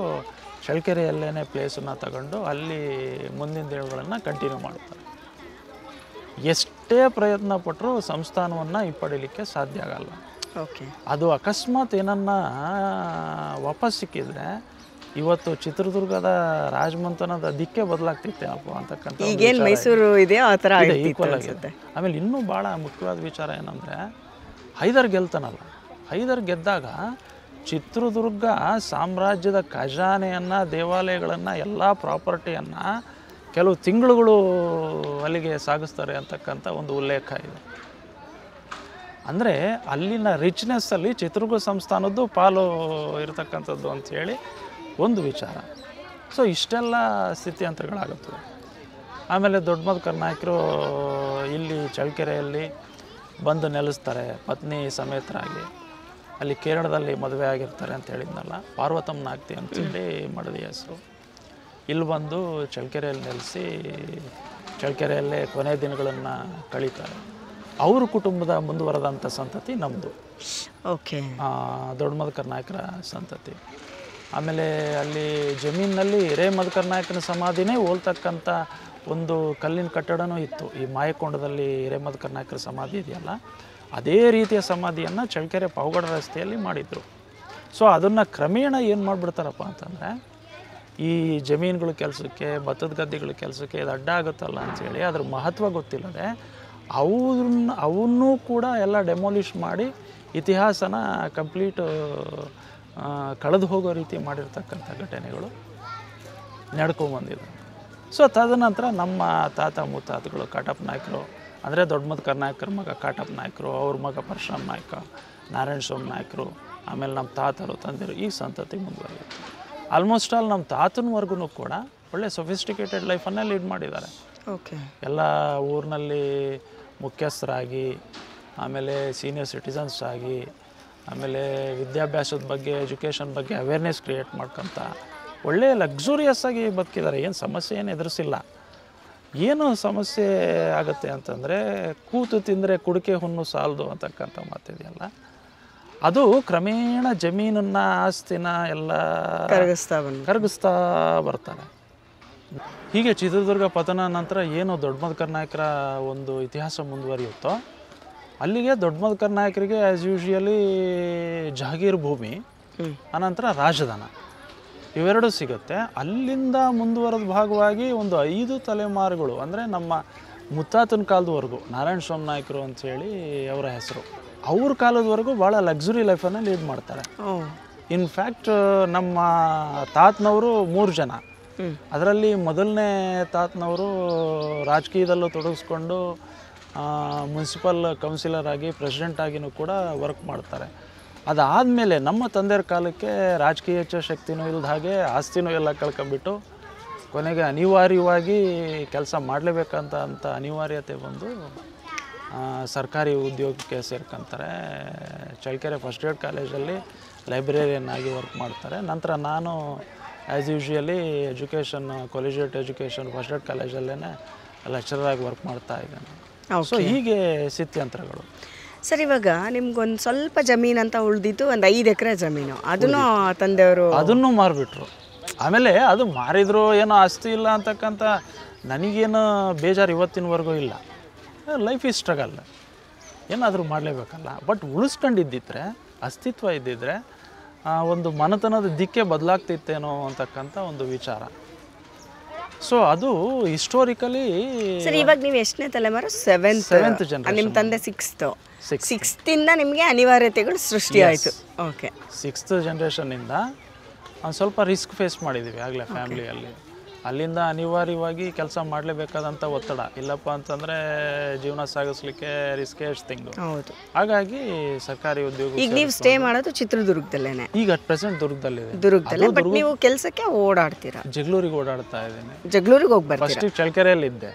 ಚಳ್ಳಕೆರೆಯಲ್ಲೇ ಪ್ಲೇಸನ್ನು ತಗೊಂಡು ಅಲ್ಲಿ ಮುಂದಿನ ದಿನಗಳನ್ನು ಕಂಟಿನ್ಯೂ ಮಾಡ್ತಾರೆ. ಎಷ್ಟೇ ಪ್ರಯತ್ನ ಪಟ್ಟರೂ ಸಂಸ್ಥಾನವನ್ನು ಹಿಂಪಡೀಲಿಕ್ಕೆ ಸಾಧ್ಯ ಆಗಲ್ಲ. ಓಕೆ, ಅದು ಅಕಸ್ಮಾತ್ ಏನನ್ನ ವಾಪಸ್ ಸಿಕ್ಕಿದ್ರೆ ಇವತ್ತು ಚಿತ್ರದುರ್ಗದ ರಾಜಮಂತನದ ದಿಕ್ಕೇ ಬದಲಾಗ್ತಿತ್ತೇನಪ್ಪ ಅಂತಕ್ಕಂಥ ಈಗೇನು ಮೈಸೂರು ಇದೆಯೋ ಆ ಥರ ಈಕ್ವಲ್ ಆಗಿದೆ. ಆಮೇಲೆ ಇನ್ನೂ ಭಾಳ ಮುಖ್ಯವಾದ ವಿಚಾರ ಏನಂದರೆ ಹೈದರ್ ಗೆಲ್ತಾನಲ್ಲ, ಹೈದರ್ ಗೆದ್ದಾಗ ಚಿತ್ರದುರ್ಗ ಸಾಮ್ರಾಜ್ಯದ ಖಜಾನೆಯನ್ನು, ದೇವಾಲಯಗಳನ್ನು, ಎಲ್ಲ ಪ್ರಾಪರ್ಟಿಯನ್ನು ಕೆಲವು ತಿಂಗಳುಗಳು ಅಲ್ಲಿಗೆ ಸಾಗಿಸ್ತಾರೆ ಅಂತಕ್ಕಂಥ ಒಂದು ಉಲ್ಲೇಖ ಇದೆ. ಅಂದರೆ ಅಲ್ಲಿನ ರಿಚ್ನೆಸ್ಸಲ್ಲಿ ಚಿತ್ರದುರ್ಗ ಸಂಸ್ಥಾನದ್ದು ಪಾಲು ಇರತಕ್ಕಂಥದ್ದು ಅಂಥೇಳಿ ಒಂದು ವಿಚಾರ. ಸೊ ಇಷ್ಟೆಲ್ಲ ಸ್ಥಿತ್ಯಂತರಗಳಾಗುತ್ತವೆ. ಆಮೇಲೆ ದೊಡ್ಡ ಮಧುಕರ್ ನಾಯಕರು ಇಲ್ಲಿ ಚಳ್ಳಕೆರೆಯಲ್ಲಿ ಬಂದು ನೆಲೆಸ್ತಾರೆ ಪತ್ನಿ ಸಮೇತರಾಗಿ. ಅಲ್ಲಿ ಕೇರಳದಲ್ಲಿ ಮದುವೆ ಆಗಿರ್ತಾರೆ ಅಂತ ಹೇಳಿದ್ನಲ್ಲ, ಪಾರ್ವತಮ್ಮ ನಾಗ್ತಿ ಅಂತೇಳಿ ಮಡದಿ ಹೆಸರು. ಇಲ್ಲಿ ಬಂದು ಚಳ್ಳಕೆರೆಯಲ್ಲಿ ನೆಲೆಸಿ ಚಳ್ಳಕೆರೆಯಲ್ಲೇ ಕೊನೆ ದಿನಗಳನ್ನು ಕಳೀತಾರೆ. ಅವ್ರ ಕುಟುಂಬದ ಮುಂದುವರೆದಂಥ ಸಂತತಿ ನಮ್ಮದು. ಓಕೆ, ದೊಡ್ಡ ಮಧುಕರ್ ನಾಯಕರ ಸಂತತಿ. ಆಮೇಲೆ ಅಲ್ಲಿ ಜಮೀನಿನಲ್ಲಿ ಹಿರೇ ಮಧುಕರ್ ನಾಯಕನ ಸಮಾಧಿನೇ ಹೋಲ್ತಕ್ಕಂಥ ಒಂದು ಕಲ್ಲಿನ ಕಟ್ಟಡನೂ ಇತ್ತು. ಈ ಮಾಯಕೊಂಡದಲ್ಲಿ ಹಿರೇ ಮಧುಕರ್ ನಾಯಕರ ಸಮಾಧಿ ಇದೆಯಲ್ಲ, ಅದೇ ರೀತಿಯ ಸಮಾಧಿಯನ್ನು ಚಳ್ಳಕೆರೆ ಪಾವಗಡ ರಸ್ತೆಯಲ್ಲಿ ಮಾಡಿದರು. ಸೊ ಅದನ್ನು ಕ್ರಮೇಣ ಏನು ಮಾಡಿಬಿಡ್ತಾರಪ್ಪ ಅಂತಂದರೆ, ಈ ಜಮೀನುಗಳ ಕೆಲಸಕ್ಕೆ, ಭತ್ತದ ಗದ್ದೆಗಳ ಕೆಲಸಕ್ಕೆ ಇದು ಅಡ್ಡ ಆಗುತ್ತಲ್ಲ ಅಂಥೇಳಿ ಅದ್ರ ಮಹತ್ವ ಗೊತ್ತಿಲ್ಲದೆ ಅವನ್ನೂ ಕೂಡ ಎಲ್ಲ ಡೆಮೊಲಿಷ್ ಮಾಡಿ ಇತಿಹಾಸನ ಕಂಪ್ಲೀಟ್ ಕಳೆದು ಹೋಗೋ ರೀತಿ ಮಾಡಿರ್ತಕ್ಕಂಥ ಘಟನೆಗಳು ನಡ್ಕೊಂಬಂದಿದೆ. ಸೊ ತದನಂತರ ನಮ್ಮ ತಾತ ಮುತ್ತಾತಗಳು ಕಾಟಪ್ಪ ನಾಯಕರು, ಅಂದರೆ ದೊಡ್ಡ ಮಧುಕರ್ ನಾಯಕರ ಮಗ ಕಾಟಪ್ಪ ನಾಯಕರು, ಅವ್ರ ಮಗ ಪರಶುರಾಮ್ ನಾಯಕ, ನಾರಾಯಣ ಸ್ವಾಮಿ ನಾಯಕರು, ಆಮೇಲೆ ನಮ್ಮ ತಾತರು ತಂದಿರು, ಈ ಸಂತತಿ ಮುಂದುವರಿಯುತ್ತೆ. ಆಲ್ಮೋಸ್ಟ್ ಆಲ್ ನಮ್ಮ ತಾತನವರೆಗೂ ಕೂಡ ಒಳ್ಳೆ ಸೊಫಿಸ್ಟಿಕೇಟೆಡ್ ಲೈಫನ್ನೇ ಲೀಡ್ ಮಾಡಿದ್ದಾರೆ. ಓಕೆ, ಎಲ್ಲ ಊರಿನಲ್ಲಿ ಮುಖ್ಯಸ್ಥರಾಗಿ, ಆಮೇಲೆ ಸೀನಿಯರ್ ಸಿಟಿಸನ್ಸ್ ಆಗಿ, ಆಮೇಲೆ ವಿದ್ಯಾಭ್ಯಾಸದ ಬಗ್ಗೆ, ಎಜುಕೇಷನ್ ಬಗ್ಗೆ ಅವೇರ್ನೆಸ್ ಕ್ರಿಯೇಟ್ ಮಾಡ್ಕೊತ ಒಳ್ಳೆಯ ಲಕ್ಸುರಿಯಸ್ ಆಗಿ ಬದುಕಿದ್ದಾರೆ. ಏನು ಸಮಸ್ಯೆ ಏನು ಎದುರಿಸಿಲ್ಲ. ಏನು ಸಮಸ್ಯೆ ಆಗುತ್ತೆ ಅಂತಂದರೆ, ಕೂತು ತಿಂದರೆ ಕುಡಿಕೆ ಹುಣ್ಣು ಸಾಲದು ಅಂತಕ್ಕಂಥ ಮಾತಿದೆಯಲ್ಲ, ಅದು ಕ್ರಮೇಣ ಜಮೀನನ್ನು, ಆಸ್ತಿನ ಎಲ್ಲ ಕರಗಿಸ್ತಾ ಬರ್ತಾರೆ. ಹೀಗೆ ಚಿತ್ರದುರ್ಗ ಪತನ ನಂತರ ಏನು ದೊಡ್ಡ ಮಧುಕರ್ ನಾಯಕರ ಒಂದು ಇತಿಹಾಸ ಮುಂದುವರಿಯುತ್ತೋ ಅಲ್ಲಿಗೆ ದೊಡ್ಡ ಮಧುಕರ್ ನಾಯಕರಿಗೆ ಆ್ಯಸ್ ಯೂಶುವಲಿ ಜಹಾಗೀರ್ ಭೂಮಿ, ಅನಂತರ ರಾಜಧಾನ ಇವೆರಡೂ ಸಿಗುತ್ತೆ. ಅಲ್ಲಿಂದ ಮುಂದುವರೆದ ಭಾಗವಾಗಿ ಒಂದು 5 ತಲೆಮಾರುಗಳು, ಅಂದರೆ ನಮ್ಮ ಮುತ್ತಾತನ ಕಾಲದವರೆಗೂ ನಾರಾಯಣ ಸ್ವಾಮಿ ನಾಯಕರು ಅಂಥೇಳಿ ಅವರ ಹೆಸರು, ಅವ್ರ ಕಾಲದವರೆಗೂ ಭಾಳ ಲಕ್ಸುರಿ ಲೈಫನ್ನು ಲೀಡ್ ಮಾಡ್ತಾರೆ. ಇನ್ಫ್ಯಾಕ್ಟ್ ನಮ್ಮ ತಾತನವರು 3 ಜನ. ಅದರಲ್ಲಿ ಮೊದಲನೇ ತಾತನವರು ರಾಜಕೀಯದಲ್ಲೂ ತೊಡಗಿಸ್ಕೊಂಡು ಮುನ್ಸಿಪಲ್ ಕೌನ್ಸಿಲರ್ ಆಗಿ, ಪ್ರೆಸಿಡೆಂಟ್ ಆಗಿನೂ ಕೂಡ ವರ್ಕ್ ಮಾಡ್ತಾರೆ. ಅದಾದಮೇಲೆ ನಮ್ಮ ತಂದೆಯವ್ರ ಕಾಲಕ್ಕೆ ರಾಜಕೀಯ ಶಕ್ತಿನೂ ಇಲ್ಲದ ಹಾಗೆ ಆಸ್ತಿನೂ ಎಲ್ಲ ಕಳ್ಕೊಂಬಿಟ್ಟು ಕೊನೆಗೆ ಅನಿವಾರ್ಯವಾಗಿ ಕೆಲಸ ಮಾಡಲೇಬೇಕಂತ ಅನಿವಾರ್ಯತೆ ಬಂದು ಸರ್ಕಾರಿ ಉದ್ಯೋಗಕ್ಕೆ ಸೇರ್ಕೊಂತಾರೆ. ಚಳ್ಳಕೆರೆ ಫಸ್ಟ್ ಏಡ್ ಕಾಲೇಜಲ್ಲಿ ಲೈಬ್ರರಿಯನ್ ಆಗಿ ವರ್ಕ್ ಮಾಡ್ತಾರೆ. ನಂತರ ನಾನು as usually education, collegiate education first ಏಡ್ ಕಾಲೇಜಲ್ಲೇ ಲೆಕ್ಚರರ್ ಆಗಿ ವರ್ಕ್ ಮಾಡ್ತಾ ಇದ್ದೇನೆ. ಸೊ ಹೀಗೆ ಸ್ಥಿತ್ಯಂತರಗಳು. ಸರ್, ಇವಾಗ ನಿಮ್ಗೊಂದು ಸ್ವಲ್ಪ ಜಮೀನು ಅಂತ ಉಳಿದಿತ್ತು, ಒಂದು 5 ಎಕರೆ ಜಮೀನು, ಅದನ್ನು ತಂದೆಯವರು ಅದನ್ನು ಮಾರಿಬಿಟ್ರು. ಆಮೇಲೆ ಅದು ಮಾರಿದ್ರು, ಏನೋ ಆಸ್ತಿ ಇಲ್ಲ ಅಂತಕ್ಕಂಥ ನನಗೇನು ಬೇಜಾರು ಇವತ್ತಿನವರೆಗೂ ಇಲ್ಲ. ಲೈಫ್ ಈಸ್ ಸ್ಟ್ರಗಲ್, ಏನಾದರೂ ಮಾಡಲೇಬೇಕಲ್ಲ. ಬಟ್ ಉಳಿಸ್ಕೊಂಡಿದ್ದಿದ್ರೆ, ಅಸ್ತಿತ್ವ ಇದ್ದಿದ್ರೆ ಒಂದು ಮನೆತನದ ದಿಕ್ಕೇ ಬದಲಾಗ್ತಿತ್ತೇನೋ ಅಂತಕ್ಕಂಥ ಒಂದು ವಿಚಾರ. ಸೊ ಅದು ಹಿಸ್ಟೋರಿಕಲಿ. ಸರ್, ಇವಾಗ ನೀವು ಎಷ್ಟನೇ ತಲೆಮಾರು? Seventh generation. ನಿಮ್ಮ ತಂದೆ ಸಿಕ್ಸ್ತಿಂದ ನಿಮಗೆ ಅನಿವಾರ್ಯತೆಗಳು ಸೃಷ್ಟಿಯಾಯಿತು. ಓಕೆ, 6th ಜನರೇಷನ್ನಿಂದ ಒಂದು ಸ್ವಲ್ಪ ರಿಸ್ಕ್ ಫೇಸ್ ಮಾಡಿದ್ದೀವಿ ಆಗಲೇ ಫ್ಯಾಮಿಲಿಯಲ್ಲಿ. ಅಲ್ಲಿಂದ ಅನಿವಾರ್ಯವಾಗಿ ಕೆಲಸ ಮಾಡಲೇಬೇಕಾದಂಥ ಒತ್ತಡ, ಇಲ್ಲಪ್ಪ ಅಂತಂದರೆ ಜೀವನ ಸಾಗಿಸ್ಲಿಕ್ಕೆ ರಿಸ್ಕೇಸ್ಟ್ ಥಿಂಗು. ಹೌದು. ಹಾಗಾಗಿ ಸರ್ಕಾರಿ ಉದ್ಯೋಗ. ಈಗ ನೀವು ಸ್ಟೇ ಮಾಡೋದು ಚಿತ್ರದುರ್ಗದಲ್ಲೇನೆ? ಈಗ ಅಟ್ ಪ್ರೆಸೆಂಟ್ ದುರ್ಗದಲ್ಲಿದೆ. ದುರ್ಗದಲ್ಲೇ, ಬಟ್ ನೀವು ಕೆಲಸಕ್ಕೆ ಓಡಾಡ್ತೀರಾ? ಜಗಳೂರಿಗೆ ಓಡಾಡ್ತಾ ಇದ್ದೀನಿ. ಜಗಳೂರಿಗೆ ಹೋಗಿ ಬರ್ತೀರಾ? ಫಸ್ಟಿಗೆ ಚಳ್ಳಕೆರೆಯಲ್ಲಿದ್ದೆ,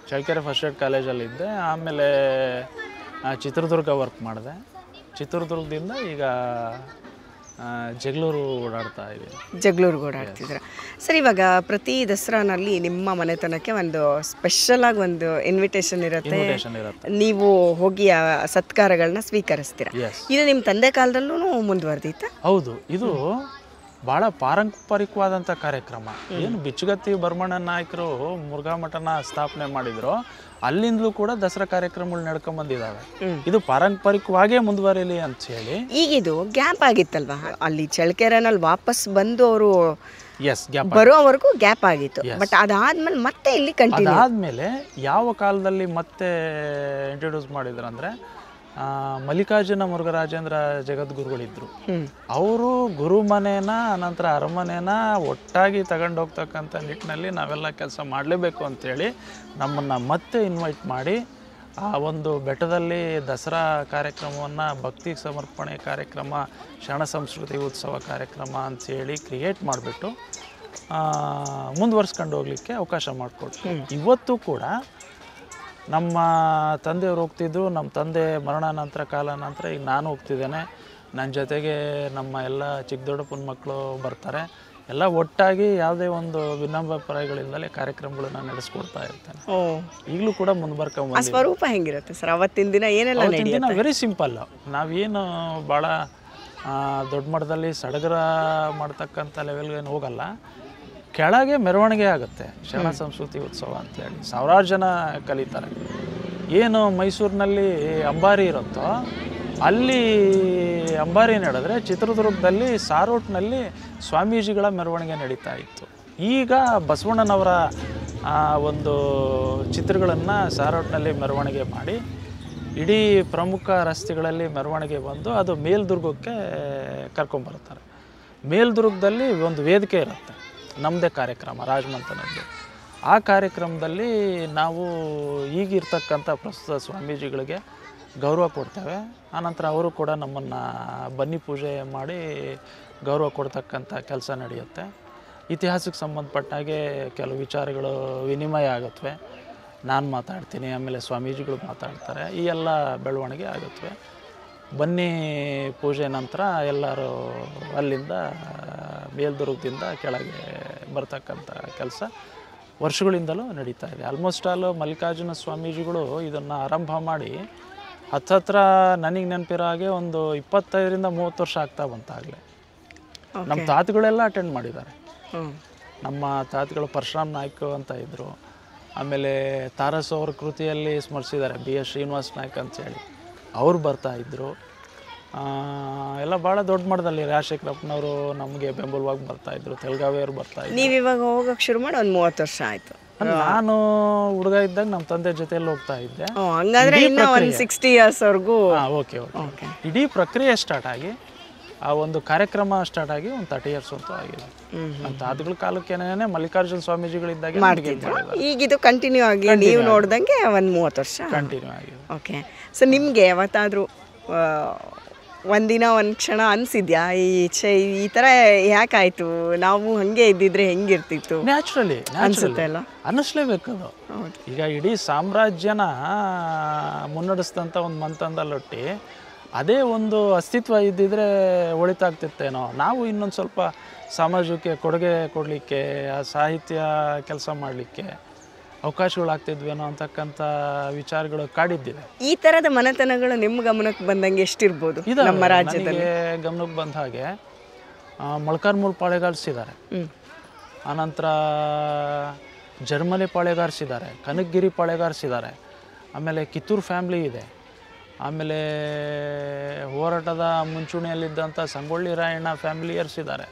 ಚಳ್ಳಕೆರೆ ಫಸ್ಟ್ ಏಡ್ ಕಾಲೇಜಲ್ಲಿದ್ದೆ. ಆಮೇಲೆ ಚಿತ್ರದುರ್ಗ ವರ್ಕ್ ಮಾಡಿದೆ. ಚಿತ್ರದುರ್ಗದಿಂದ ಈಗ ಜಗಳೂರು ಓಡಾಡ್ತಾ ಇದ್ದೀನಿ. ಜಗಳೂರಿಗೆ ಓಡಾಡ್ತಿದ್ದೀರಾ. ಸರ್, ಇವಾಗ ಪ್ರತಿ ದಸರಾನಲ್ಲಿ ನಿಮ್ಮ ಮನೆತನಕ್ಕೆ ಒಂದು ಸ್ಪೆಷಲ್ ಆಗಿ ಒಂದು ಇನ್ವಿಟೇಷನ್ ಇರುತ್ತೆ, ನೀವು ಹೋಗಿ ಆ ಸತ್ಕಾರಗಳನ್ನ ಸ್ವೀಕರಿಸ್ತೀರಾ. ಇದು ನಿಮ್ಮ ತಂದೆ ಕಾಲದಲ್ಲೂ ಮುಂದುವರೆದಿತ್ತ? ಹೌದು, ಇದು ಭಾಳ ಪಾರಂಪರಿಕವಾದಂಥ ಕಾರ್ಯಕ್ರಮ. ಏನು ಬಿಚ್ಚುಗತ್ತಿ ಭರಮಣ್ಣ ನಾಯಕರು ಮುರುಘಾ ಮಠನ ಸ್ಥಾಪನೆ ಮಾಡಿದ್ರು, ಅಲ್ಲಿಂದಲೂ ಕೂಡ ದಸರಾ ಕಾರ್ಯಕ್ರಮಗಳು ನಡ್ಕೊಂಬಂದಿದ್ದಾವೆ. ಇದು ಪಾರಂಪರಿಕವಾಗೇ ಮುಂದುವರಿಲಿ ಅಂತ ಹೇಳಿ. ಈಗಿದು ಗ್ಯಾಪ್ ಆಗಿತ್ತಲ್ವಾ, ಅಲ್ಲಿ ಚಳ್ಳಕೆರೆನಲ್ಲಿ ವಾಪಸ್ ಬಂದು ಅವರು ಗ್ಯಾಪ್ ಬರೋವರೆಗೂ ಗ್ಯಾಪ್ ಆಗಿತ್ತು. ಬಟ್ ಅದಾದ್ಮೇಲೆ ಮತ್ತೆ ಇಲ್ಲಿ ಕಂಟಿನ್ಯೂ. ಅದಾದ್ಮೇಲೆ ಯಾವ ಕಾಲದಲ್ಲಿ ಮತ್ತೆ ಇಂಟ್ರೊಡ್ಯೂಸ್ ಮಾಡಿದ್ರು ಅಂದರೆ, ಮಲ್ಲಿಕಾರ್ಜುನ ಮುರುಘರಾಜೇಂದ್ರ ಜಗದ್ಗುರುಗಳಿದ್ರು. ಅವರು ಗುರುಮನೇನ ನಂತರ ಅರಮನೆನ ಒಟ್ಟಾಗಿ ತಗೊಂಡೋಗ್ತಕ್ಕಂಥ ನಿಟ್ಟಿನಲ್ಲಿ ನಾವೆಲ್ಲ ಕೆಲಸ ಮಾಡಲೇಬೇಕು ಅಂಥೇಳಿ ನಮ್ಮನ್ನು ಮತ್ತೆ ಇನ್ವೈಟ್ ಮಾಡಿ ಆ ಒಂದು ಬೆಟ್ಟದಲ್ಲಿ ದಸರಾ ಕಾರ್ಯಕ್ರಮವನ್ನು ಭಕ್ತಿ ಸಮರ್ಪಣೆ ಕಾರ್ಯಕ್ರಮ, ಶರಣ ಸಂಸ್ಕೃತಿ ಉತ್ಸವ ಕಾರ್ಯಕ್ರಮ ಅಂಥೇಳಿ ಕ್ರಿಯೇಟ್ ಮಾಡಿಬಿಟ್ಟು ಮುಂದುವರ್ಸ್ಕೊಂಡು ಹೋಗಲಿಕ್ಕೆ ಅವಕಾಶ ಮಾಡಿಕೊಟ್ರು. ಇವತ್ತು ಕೂಡ ನಮ್ಮ ತಂದೆಯವರು ಹೋಗ್ತಿದ್ರು. ನಮ್ಮ ತಂದೆ ಮರಣ ನಂತರ ಕಾಲ ನಂತರ ಈಗ ನಾನು ಹೋಗ್ತಿದ್ದೇನೆ. ನನ್ನ ಜೊತೆಗೆ ನಮ್ಮ ಎಲ್ಲ ಚಿಕ್ಕ ದೊಡ್ಡಪ್ಪನ ಮಕ್ಕಳು ಬರ್ತಾರೆ. ಎಲ್ಲ ಒಟ್ಟಾಗಿ ಯಾವುದೇ ಒಂದು ಭಿನ್ನಾಭಿಪ್ರಾಯಗಳಿಂದಲೇ ಕಾರ್ಯಕ್ರಮಗಳನ್ನ ನಡೆಸ್ಕೊಡ್ತಾ ಇರ್ತೇನೆ. ಈಗಲೂ ಕೂಡ ಮುಂದುವರ್ಕೊಂಡು. ಸ್ವರೂಪ ಹೆಂಗಿರುತ್ತೆ ಸರ್ ಅವತ್ತಿನ ದಿನ? ಏನೆಲ್ಲ ದಿನ ವೆರಿ ಸಿಂಪಲ್. ನಾವೇನು ಭಾಳ ದೊಡ್ಡ ಮಟ್ಟದಲ್ಲಿ ಸಡಗರ ಮಾಡ್ತಕ್ಕಂಥ ಲೆವೆಲ್ಗೇನು ಹೋಗಲ್ಲ. ಕೆಳಗೆ ಮೆರವಣಿಗೆ ಆಗುತ್ತೆ, ಶರಣ ಸಂಸ್ಕೃತಿ ಉತ್ಸವ ಅಂತೇಳಿ ಸಾವಿರಾರು ಜನ ಕಲಿತಾರೆ. ಏನು ಮೈಸೂರಿನಲ್ಲಿ ಅಂಬಾರಿ ಇರುತ್ತೋ ಅಲ್ಲಿ ಅಂಬಾರಿ ನಡೆದ್ರೆ ಚಿತ್ರದುರ್ಗದಲ್ಲಿ ಸಾರೋಟ್ನಲ್ಲಿ ಸ್ವಾಮೀಜಿಗಳ ಮೆರವಣಿಗೆ ನಡೀತಾ ಇತ್ತು. ಈಗ ಬಸವಣ್ಣನವರ ಒಂದು ಚಿತ್ರಗಳನ್ನು ಸಾರೋಟ್ನಲ್ಲಿ ಮೆರವಣಿಗೆ ಮಾಡಿ ಇಡೀ ಪ್ರಮುಖ ರಸ್ತೆಗಳಲ್ಲಿ ಮೆರವಣಿಗೆ ಬಂದು ಅದು ಮೇಲ್ದುರ್ಗಕ್ಕೆ ಕರ್ಕೊಂಬರ್ತಾರೆ. ಮೇಲ್ದುರ್ಗದಲ್ಲಿ ಒಂದು ವೇದಿಕೆ ಇರುತ್ತೆ, ನಮ್ಮದೇ ಕಾರ್ಯಕ್ರಮ ರಾಜಮಂತನದ್ದು. ಆ ಕಾರ್ಯಕ್ರಮದಲ್ಲಿ ನಾವು ಈಗಿರ್ತಕ್ಕಂಥ ಪ್ರಸ್ತುತ ಸ್ವಾಮೀಜಿಗಳಿಗೆ ಗೌರವ ಕೊಡ್ತೇವೆ. ಆನಂತರ ಅವರು ಕೂಡ ನಮ್ಮನ್ನು ಬನ್ನಿ ಪೂಜೆ ಮಾಡಿ ಗೌರವ ಕೊಡ್ತಕ್ಕಂಥ ಕೆಲಸ ನಡೆಯುತ್ತೆ. ಇತಿಹಾಸಕ್ಕೆ ಸಂಬಂಧಪಟ್ಟ ಹಾಗೆ ಕೆಲವು ವಿಚಾರಗಳು ವಿನಿಮಯ ಆಗುತ್ತವೆ. ನಾನು ಮಾತಾಡ್ತೀನಿ, ಆಮೇಲೆ ಸ್ವಾಮೀಜಿಗಳು ಮಾತಾಡ್ತಾರೆ. ಈ ಎಲ್ಲ ಬೆಳವಣಿಗೆ ಆಗುತ್ತವೆ. ಬನ್ನಿ ಪೂಜೆ ನಂತರ ಎಲ್ಲರೂ ಅಲ್ಲಿಂದ ಮೇಲ್ದುರ್ಗದಿಂದ ಕೆಳಗೆ ಬರ್ತಕ್ಕಂಥ ಕೆಲಸ ವರ್ಷಗಳಿಂದಲೂ ನಡೀತಾ ಇದೆ. ಆಲ್ಮೋಸ್ಟ್ ಆಲ್ ಮಲ್ಲಿಕಾರ್ಜುನ ಸ್ವಾಮೀಜಿಗಳು ಇದನ್ನು ಆರಂಭ ಮಾಡಿ ಹತ್ತಿರ ನನಗೆ ನೆನಪಿರೋ ಹಾಗೆ ಒಂದು 25-30 ವರ್ಷ ಆಗ್ತಾ ಬಂತಾಗಲೇ ನಮ್ಮ ತಾತಗಳೆಲ್ಲ ಅಟೆಂಡ್ ಮಾಡಿದ್ದಾರೆ. ನಮ್ಮ ತಾತಗಳು ಪರಶುರಾಮ್ ನಾಯ್ಕ ಅಂತ ಇದ್ದರು. ಆಮೇಲೆ ತಾರಸ್ ಅವ್ರ ಕೃತಿಯಲ್ಲಿ ಸ್ಮರಿಸಿದ್ದಾರೆ BS ಶ್ರೀನಿವಾಸ್ ನಾಯ್ಕ ಅಂತೇಳಿ, ಅವ್ರು ಬರ್ತಾಯಿದ್ರು. ಎಲ್ಲ ಭಾಳ ದೊಡ್ಡ ಮಟ್ಟದಲ್ಲಿ ರಾಜಶೇಖರಪ್ಪನವರು ನಮಗೆ ಬೆಂಬಲವಾಗಿ ಬರ್ತಾಯಿದ್ರು, ತೆಲುಗಾವಿಯವರು ಬರ್ತಾಯಿದ್ರು. ನೀವು ಇವಾಗ ಹೋಗೋಕ್ಕೆ ಶುರು ಮಾಡಿ ಒಂದು 30 ವರ್ಷ ಆಯಿತು. ನಾನು ಹುಡುಗ ಇದ್ದಾಗ ನಮ್ಮ ತಂದೆ ಜೊತೆಯಲ್ಲಿ ಹೋಗ್ತಾ ಇದ್ದೆ. ಹಂಗಾದ್ರೆ ಇನ್ನೂ ಒಂದು 60 ಇಯರ್ಸ್ವರೆಗೂ. ಓಕೆ. ಇಡೀ ಪ್ರಕ್ರಿಯೆ ಸ್ಟಾರ್ಟ್ ಆಗಿ ಆ ಒಂದು ಕಾರ್ಯಕ್ರಮ ಸ್ಟಾರ್ಟ್ ಆಗಿ ಒಂದು 30 ಇಯರ್ಸ್ ಅಂತೂ ಆಗಿದೆ. ಅಂತ ಅದುಗಳ ಕಾಲಕ್ಕೇನೆ ಮಲ್ಲಿಕಾರ್ಜುನ ಸ್ವಾಮೀಜಿಗಳಿದ್ದಾಗ ಈಗ ಇದು ಕಂಟಿನ್ಯೂ ಆಗಿ ನೀವು ನೋಡ್ದಂಗೆ ಒಂದು 30 ವರ್ಷ ಕಂಟಿನ್ಯೂ ಆಗಿದೆ. ಓಕೆ. ಸೊ ನಿಮಗೆ ಯಾವತ್ತಾದರೂ ಒಂದಿನ ಒಂದು ಕ್ಷಣ ಅನಿಸಿದ್ಯಾ ಈ ಥರ ಯಾಕಾಯಿತು, ನಾವು ಹಾಗೆ ಇದ್ದಿದ್ರೆ ಹೆಂಗಿರ್ತಿತ್ತು? ನ್ಯಾಚುರಲಿ ಅನಿಸುತ್ತೆ ಅಲ್ಲ, ಅನ್ನಿಸ್ಲೇಬೇಕು. ಈಗ ಇಡೀ ಸಾಮ್ರಾಜ್ಯನ ಮುನ್ನಡೆಸಿದಂಥ ಒಂದು ಮಂತಂದಲ್ಲೊಟ್ಟಿ ಅದೇ ಒಂದು ಅಸ್ತಿತ್ವ ಇದ್ದಿದ್ರೆ ಒಳಿತಾಗ್ತಿತ್ತೇನೋ. ನಾವು ಇನ್ನೊಂದು ಸ್ವಲ್ಪ ಸಮಾಜಕ್ಕೆ ಕೊಡುಗೆ ಕೊಡಲಿಕ್ಕೆ, ಆ ಸಾಹಿತ್ಯ ಕೆಲಸ ಮಾಡಲಿಕ್ಕೆ ಅವಕಾಶಗಳಾಗ್ತಿದ್ವೇನೋ ಅಂತಕ್ಕಂಥ ವಿಚಾರಗಳು ಕಾಡಿದ್ದಿದೆ. ಈ ಥರದ ಮನೆತನಗಳು ನಿಮ್ಮ ಗಮನಕ್ಕೆ ಬಂದಂಗೆ ಎಷ್ಟಿರ್ಬೋದು ನಮ್ಮ ರಾಜ್ಯದಲ್ಲಿ? ಗಮನಕ್ಕೆ ಬಂದ ಹಾಗೆ ಮೊಳಕಾಲ್ಮೂರು ಪಾಳೆಗಾರಿಸಿದ್ದಾರೆ, ಆನಂತರ ಜರ್ಮನಿ ಪಾಳೆಗಾರಿಸಿದ್ದಾರೆ, ಕನಕಗಿರಿ ಪಾಳೆಗಾರಿಸಿದ್ದಾರೆ, ಆಮೇಲೆ ಕಿತ್ತೂರು ಫ್ಯಾಮ್ಲಿ ಇದೆ, ಆಮೇಲೆ ಹೋರಾಟದ ಮುಂಚೂಣಿಯಲ್ಲಿದ್ದಂಥ ಸಂಗೊಳ್ಳಿ ರಾಯಣ್ಣ ಫ್ಯಾಮಿಲಿಯರ್ಸಿದ್ದಾರೆ,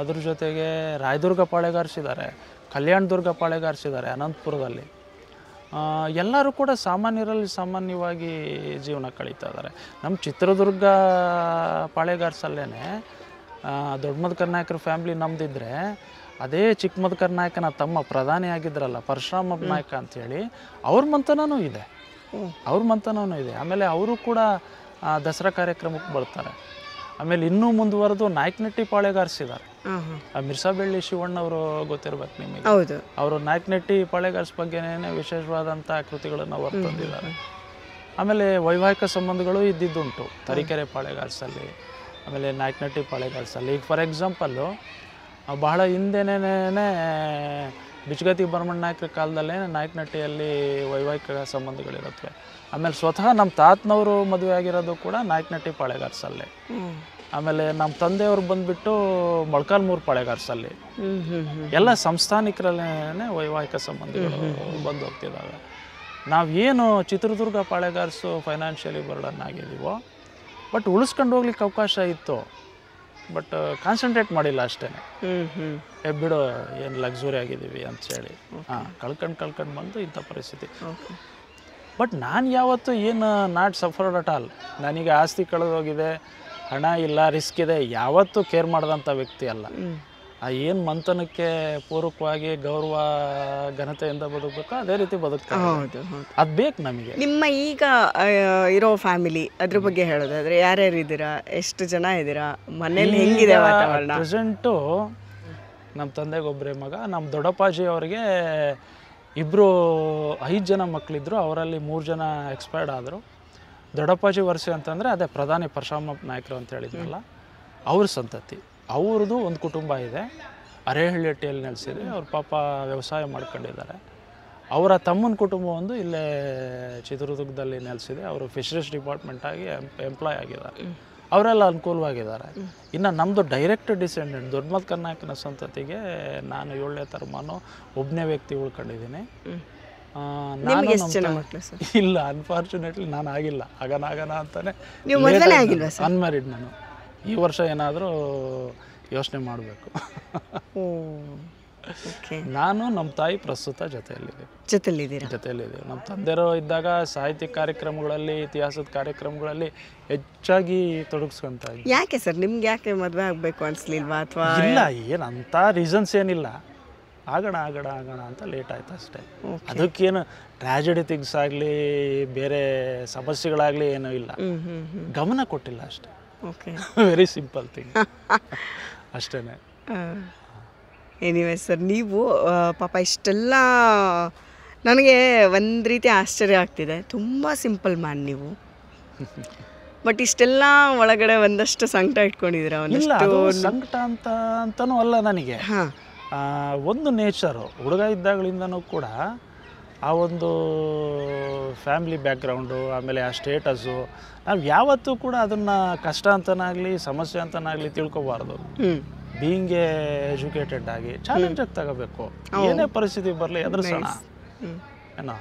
ಅದ್ರ ಜೊತೆಗೆ ರಾಯದುರ್ಗ ಪಾಳೆಗಾರಿಸಿದ್ದಾರೆ, ಕಲ್ಯಾಣದುರ್ಗ ಪಾಳೆಗಾರಿಸಿದ್ದಾರೆ ಅನಂತಪುರದಲ್ಲಿ. ಎಲ್ಲರೂ ಕೂಡ ಸಾಮಾನ್ಯರಲ್ಲಿ ಸಾಮಾನ್ಯವಾಗಿ ಜೀವನ ಕಳೀತಾ ಇದ್ದಾರೆ. ನಮ್ಮ ಚಿತ್ರದುರ್ಗ ಪಾಳೆಗಾರಿಸಲ್ಲೇ ದೊಡ್ಡಮದ ಕರ್ನಾಯಕರ ಫ್ಯಾಮ್ಲಿ ನಮ್ಮದಿದ್ದರೆ ಅದೇ ಚಿಕ್ಕಮದಕರ್ ನಾಯಕನ ತಮ್ಮ ಪ್ರಧಾನಿ ಆಗಿದ್ರಲ್ಲ ಪರಶುರಾಮ ನಾಯಕ ಅಂಥೇಳಿ ಅವ್ರ ಮಂಥನೂ ಇದೆ, ಅವ್ರ ಮಂಥನೂ ಇದೆ. ಆಮೇಲೆ ಅವರು ಕೂಡ ದಸರಾ ಕಾರ್ಯಕ್ರಮಕ್ಕೆ ಬರ್ತಾರೆ. ಆಮೇಲೆ ಇನ್ನೂ ಮುಂದುವರೆದು ನಾಯಕನಟ್ಟಿ ಪಾಳೆಗಾರಿಸಿದ್ದಾರೆ. ಮಿರ್ಸಾಬೆಳ್ಳಿ ಶಿವಣ್ಣವರು ಗೊತ್ತಿರ್ಬೇಕು ನಿಮಗೆ, ಅವರು ನಾಯಕನಟ್ಟಿ ಪಾಳೆಗಾರಿಸ್ ಬಗ್ಗೆನೇ ವಿಶೇಷವಾದಂಥ ಕೃತಿಗಳನ್ನು ಅವರು ತಂದಿದ್ದಾರೆ. ಆಮೇಲೆ ವೈವಾಹಿಕ ಸಂಬಂಧಗಳು ಇದ್ದಿದ್ದುಂಟು ತರೀಕೆರೆ ಪಾಳೆಗಾರಿಸಲ್ಲಿ, ಆಮೇಲೆ ನಾಯಕನಟ್ಟಿ ಪಾಳೆಗಾರಿಸಲ್ಲಿ. ಈಗ ಫಾರ್ ಎಕ್ಸಾಂಪಲ್ಲು ಬಹಳ ಹಿಂದೆನೇ ಬಿಚ್ಗತಿ ಭರಮಣ್ಣ ನಾಯಕರ ಕಾಲದಲ್ಲೇ ನಾಯಕನಟ್ಟಿಯಲ್ಲಿ ವೈವಾಹಿಕ ಸಂಬಂಧಗಳಿರುತ್ತವೆ. ಆಮೇಲೆ ಸ್ವತಃ ನಮ್ಮ ತಾತನವರು ಮದುವೆ ಆಗಿರೋದು ಕೂಡ ನಾಯಕನಟ್ಟಿ ಪಾಳೆಗಾರಿಸಲ್ಲೇ. ಆಮೇಲೆ ನಮ್ಮ ತಂದೆಯವರು ಬಂದುಬಿಟ್ಟು ಮೊಳಕಾಲ್ಮೂರು ಪಾಳೆಗಾರಿಸಲ್ಲಿ. ಎಲ್ಲ ಸಂಸ್ಥಾನಿಕರಲ್ಲೇ ವೈವಾಹಿಕ ಸಂಬಂಧಗಳು ಬಂದು ಹೋಗ್ತಿದ್ದಾವೆ. ನಾವೇನು ಚಿತ್ರದುರ್ಗ ಪಾಳೆಗಾರಿಸು ಫೈನಾನ್ಷಿಯಲಿ ಬರ್ಡನ್ ಆಗಿದ್ದೀವೋ, ಬಟ್ ಉಳಿಸ್ಕೊಂಡು ಹೋಗ್ಲಿಕ್ಕೆ ಅವಕಾಶ ಇತ್ತು, ಬಟ್ ಕಾನ್ಸಂಟ್ರೇಟ್ ಮಾಡಿಲ್ಲ ಅಷ್ಟೇ. ಬಿಡು ಏನು ಲಕ್ಸುರಿ ಆಗಿದ್ದೀವಿ ಅಂಥೇಳಿ ಕಳ್ಕೊಂಡು ಬಂದು ಇಂಥ ಪರಿಸ್ಥಿತಿ. ಬಟ್ ನಾನು ಯಾವತ್ತೂ ಏನು ನಾಟ್ ಸಫರ್ಡ್ ಅಟ್ ಆಲ್. ನನಗೆ ಆಸ್ತಿ ಕಳೆದೋಗಿದೆ, ಹಣ ಇಲ್ಲ, ರಿಸ್ಕ್ ಇದೆ, ಯಾವತ್ತೂ ಕೇರ್ ಮಾಡಿದಂಥ ವ್ಯಕ್ತಿ ಅಲ್ಲ. ಏನು ಮಂಥನಕ್ಕೆ ಪೂರಕವಾಗಿ ಗೌರವ ಘನತೆಯಿಂದ ಬದುಕಬೇಕು ಅದೇ ರೀತಿ ಬದುಕ್ತಾರೆ. ಅದು ಬೇಕು ನಮಗೆ. ನಿಮ್ಮ ಈಗ ಇರೋ ಫ್ಯಾಮಿಲಿ ಅದ್ರ ಬಗ್ಗೆ ಹೇಳೋದಾದ್ರೆ ಯಾರ್ಯಾರು ಇದ್ದೀರಾ, ಎಷ್ಟು ಜನ ಇದ್ದೀರಾ, ಮನೇಲಿ ಹೆಂಗಿದೆ ವಾತಾವರಣ? ಪ್ರೆಸೆಂಟು ನಮ್ಮ ತಂದೆಗೆ ಒಬ್ಬರೇ ಮಗ. ನಮ್ಮ ದೊಡ್ಡಪ್ಪಾಜಿ ಅವರಿಗೆ 5 ಜನ ಮಕ್ಕಳಿದ್ರು, ಅವರಲ್ಲಿ 3 ಜನ ಎಕ್ಸ್ಪೈರ್ಡ್ ಆದರು. ದೊಡ್ಡಪ್ಪಾಜಿ ವರ್ಷೆ ಅಂತಂದರೆ ಅದೇ ಪ್ರಧಾನಿ ಪರಶುರಾಮ ನಾಯಕರು ಅಂತ ಹೇಳಿದ್ರಲ್ಲ, ಅವ್ರ ಸಂತತಿ. ಅವ್ರದ್ದು ಒಂದು ಕುಟುಂಬ ಇದೆ, ಅರೇಹಳ್ಳಿಹಟ್ಟಿಯಲ್ಲಿ ನೆಲೆಸಿದೆ. ಅವ್ರ ಪಾಪ ವ್ಯವಸಾಯ ಮಾಡ್ಕೊಂಡಿದ್ದಾರೆ. ಅವರ ತಮ್ಮನ ಕುಟುಂಬ ಒಂದು ಇಲ್ಲೇ ಚಿತ್ರದುರ್ಗದಲ್ಲಿ ನೆಲೆಸಿದೆ. ಅವರು ಫಿಶರೀಸ್ ಡಿಪಾರ್ಟ್ಮೆಂಟಾಗಿ ಎಂಪ್ಲಾಯ್ ಆಗಿದ್ದಾರೆ. ಅವರೆಲ್ಲ ಅನುಕೂಲವಾಗಿದ್ದಾರೆ. ಇನ್ನು ನಮ್ಮದು ಡೈರೆಕ್ಟ್ ಡಿಸೆಂಡೆಂಟ್ ದೊಡ್ಡಮದಕರ್ ನಾಯಕನ ಸಂತತಿಗೆ ನಾನು 7ನೇ ತರಮಾನು ಒಬ್ಬನೇ ವ್ಯಕ್ತಿ ಉಳ್ಕೊಂಡಿದ್ದೀನಿ. ಇಲ್ಲ, ಅನ್ಫಾರ್ಚುನೇಟ್ಲಿ ನಾನು ಆಗಿಲ್ಲ. ಆಗೋಣ ಅಂತಾನೆ ಅನ್ಮ್ಯಾರಿಡ್ ನಾನು. ಈ ವರ್ಷ ಏನಾದರೂ ಯೋಚನೆ ಮಾಡಬೇಕು. ನಾನು ನಮ್ಮ ತಾಯಿ ಪ್ರಸ್ತುತ ಜೊತೆಯಲ್ಲಿದ್ದೀವಿ. ನಮ್ಮ ತಂದೆಯವರು ಇದ್ದಾಗ ಸಾಹಿತ್ಯ ಕಾರ್ಯಕ್ರಮಗಳಲ್ಲಿ, ಇತಿಹಾಸದ ಕಾರ್ಯಕ್ರಮಗಳಲ್ಲಿ ಹೆಚ್ಚಾಗಿ ತೊಡಗಿಸ್ಕೊಂತ ಇದ್ದೆ. ಯಾಕೆ ಸರ್ ನಿಮ್ಗೆ ಯಾಕೆ ಮದುವೆ ಆಗಬೇಕು ಅನಿಸ್ಲಿಲ್ವಾ? ಅಥವಾ ಇಲ್ಲ, ಏನಂತ ರೀಸನ್ಸ್ ಏನಿಲ್ಲ, ಆಗೋಣ ಅಂತ ಲೇಟ್ ಆಯ್ತು ಅಷ್ಟೇ. ಅದಕ್ಕೇನು ಟ್ರ್ಯಾಜಿಡಿ ಥಿಂಗ್ಸ್ ಆಗಲಿ ಬೇರೆ ಸಮಸ್ಯೆಗಳಾಗಲಿ ಏನೂ ಇಲ್ಲ, ಗಮನ ಕೊಟ್ಟಿಲ್ಲ ಅಷ್ಟೇ. ವೆರಿ ಸಿಂಪಲ್ ಥಿಂಗ್ ಅಷ್ಟೇ. ಎನಿವೆ ಸರ್, ನೀವು ಪಾಪ ಇಷ್ಟೆಲ್ಲ ನನಗೆ ಒಂದು ರೀತಿ ಆಶ್ಚರ್ಯ ಆಗ್ತಿದೆ. ತುಂಬ ಸಿಂಪಲ್ ಮ್ಯಾನ್ ನೀವು, ಬಟ್ ಇಷ್ಟೆಲ್ಲ ಒಳಗಡೆ ಒಂದಷ್ಟು ಸಂಕಟ ಇಟ್ಕೊಂಡಿದ್ದೀರಾ. ಸಂಕಟ ಅಂತನೂ ಅಲ್ಲ ನನಗೆ, ಒಂದು ನೇಚರು. ಹುಡುಗ ಇದ್ದಾಗಳಿಂದನೂ ಕೂಡ ಆ ಒಂದು ಫ್ಯಾಮಿಲಿ ಬ್ಯಾಕ್ಗ್ರೌಂಡು, ಆಮೇಲೆ ಆ ಸ್ಟೇಟಸ್ಸು, ನಾವು ಯಾವತ್ತೂ ಕೂಡ ಅದನ್ನು ಕಷ್ಟ ಅಂತನಾಗಲಿ ಸಮಸ್ಯೆ ಅಂತನಾಗಲಿ ತಿಳ್ಕೊಬಾರ್ದು. ಬೀಯಿಂಗ್ ಎಜುಕೇಟೆಡ್ ಆಗಿ ಚಾಲೆಂಜಾಗಿ ತಗೋಬೇಕು. ಏನೇ ಪರಿಸ್ಥಿತಿ ಬರಲಿ ಎದುರಿಸೋಣ ಏನೋ.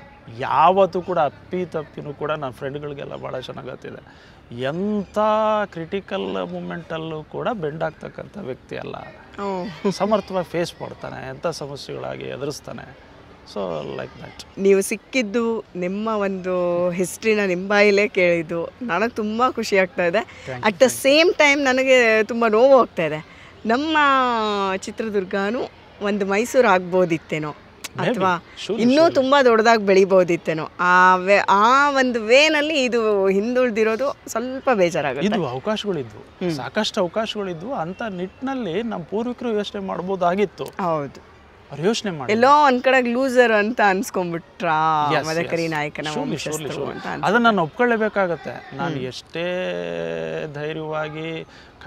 ಯಾವತ್ತೂ ಕೂಡ ತಪ್ಪಿನೂ ಕೂಡ ನನ್ನ ಫ್ರೆಂಡ್ಗಳಿಗೆಲ್ಲ ಭಾಳ ಚೆನ್ನಾಗಿ ಗೊತ್ತಿದೆ, ಎಂಥ ಕ್ರಿಟಿಕಲ್ ಮೂಮೆಂಟಲ್ಲೂ ಕೂಡ ಬೆಂಡ್ ಆಗ್ತಕ್ಕಂಥ ವ್ಯಕ್ತಿ ಅಲ್ಲ. ಸಮರ್ಥವಾಗಿ ಫೇಸ್ ಮಾಡ್ತಾನೆ, ಎಂಥ ಸಮಸ್ಯೆಗಳಾಗಿ ಎದುರಿಸ್ತಾನೆ. So like that. ನೀವು ಸಿಕ್ಕಿದ್ದು ನಿಮ್ಮ ಒಂದು ಹಿಸ್ಟ್ರಿನ ನಿಮ್ಮ ಬಾಯಲ್ಲೇ ಕೇಳಿದ್ದು ನನಗೆ ತುಂಬ ಖುಷಿ ಆಗ್ತಾ ಇದೆ. ಅಟ್ ದ ಸೇಮ್ ಟೈಮ್ ನನಗೆ ತುಂಬ ನೋವು ಹೋಗ್ತಾ ಇದೆ. ನಮ್ಮ ಚಿತ್ರದುರ್ಗನೂ ಒಂದು ಮೈಸೂರು ಆಗ್ಬೋದಿತ್ತೇನೋ, ಅಥವಾ ಇನ್ನೂ ತುಂಬ ದೊಡ್ಡದಾಗಿ ಬೆಳಿಬೋದಿತ್ತೇನೋ. ಆ ಒಂದು ವೇನಲ್ಲಿ ಇದು ಹಿಂದುಳಿದಿರೋದು ಸ್ವಲ್ಪ ಬೇಜಾರಾಗುತ್ತೆ. ಇದು ಅವಕಾಶಗಳಿದ್ವು, ಸಾಕಷ್ಟು ಅವಕಾಶಗಳಿದ್ವು. ಅಂತ ನಿಟ್ಟಿನಲ್ಲಿ ನಮ್ಮ ಪೂರ್ವಿಕರು ಯೋಚನೆ ಮಾಡ್ಬೋದಾಗಿತ್ತು. ಹೌದು, ಅವ್ರು ಯೋಚನೆ ಮಾಡಿ ಎಲ್ಲೋ ಒಂದ್ ಕಡೆ ಲೂಸರ್ ಅಂತ ಅನ್ಸ್ಕೊಂಡ್ಬಿಟ್ರ ಮದಕರಿ ನಾಯಕನ ವಂಶಸ್ಥರು ಅಂತ. ಅದನ್ನ ನಾನು ಒಪ್ಕೊಳ್ಳೇಬೇಕಾಗತ್ತೆ. ನಾನು ಎಷ್ಟೇ ಧೈರ್ಯವಾಗಿ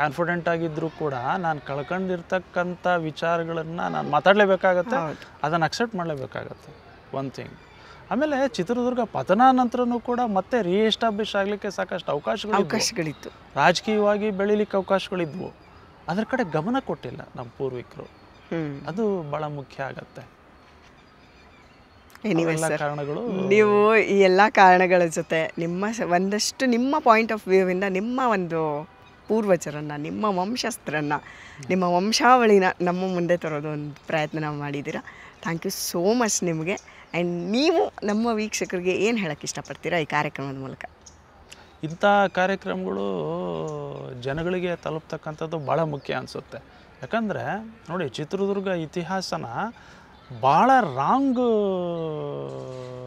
ಕಾನ್ಫಿಡೆಂಟ್ ಆಗಿದ್ರು ಕೂಡ ನಾನು ಕಳ್ಕೊಂಡಿರ್ತಕ್ಕಂಥ ವಿಚಾರಗಳನ್ನ ನಾನು ಮಾತಾಡಲೇಬೇಕಾಗತ್ತೆ, ಅದನ್ನು ಅಕ್ಸೆಪ್ಟ್ ಮಾಡಲೇಬೇಕಾಗತ್ತೆ. One thing. ಆಮೇಲೆ ಚಿತ್ರದುರ್ಗ ಪತನ ನಂತರನೂ ಕೂಡ ಮತ್ತೆ ರೀಎಸ್ಟಾಬ್ಲಿಷ್ ಆಗಲಿಕ್ಕೆ ಸಾಕಷ್ಟು ಅವಕಾಶಗಳಿತ್ತು. ರಾಜಕೀಯವಾಗಿ ಬೆಳಿಲಿಕ್ಕೆ ಅವಕಾಶಗಳಿದ್ವು. ಅದರ ಕಡೆ ಗಮನ ಕೊಟ್ಟಿಲ್ಲ ನಮ್ಮ ಪೂರ್ವಿಕರು. ಅದು ಬಹಳ ಮುಖ್ಯ ಆಗತ್ತೆ. ಕಾರಣಗಳು ನೀವು ಈ ಎಲ್ಲ ಕಾರಣಗಳ ಜೊತೆ ಒಂದಷ್ಟು ನಿಮ್ಮ ಪಾಯಿಂಟ್ ಆಫ್ ವ್ಯೂ ಇಂದ ನಿಮ್ಮ ಒಂದು ಪೂರ್ವಜರನ್ನ, ನಿಮ್ಮ ವಂಶಸ್ಥರನ್ನ, ನಿಮ್ಮ ವಂಶಾವಳಿನ ನಮ್ಮ ಮುಂದೆ ತರೋದು ಒಂದು ಪ್ರಯತ್ನ ಮಾಡಿದ್ದೀರಾ. ಥ್ಯಾಂಕ್ ಯು ಸೋ ಮಚ್ ನಿಮಗೆ. ಆ್ಯಂಡ್ ನೀವು ನಮ್ಮ ವೀಕ್ಷಕರಿಗೆ ಏನು ಹೇಳಕ್ಕೆ ಇಷ್ಟಪಡ್ತೀರಾ ಈ ಕಾರ್ಯಕ್ರಮದ ಮೂಲಕ? ಇಂಥ ಕಾರ್ಯಕ್ರಮಗಳು ಜನಗಳಿಗೆ ತಲುಪ್ತಕ್ಕಂಥದ್ದು ಭಾಳ ಮುಖ್ಯ ಅನಿಸುತ್ತೆ. ಯಾಕಂದರೆ ನೋಡಿ, ಚಿತ್ರದುರ್ಗ ಇತಿಹಾಸನ ಭಾಳ ರಾಂಗ್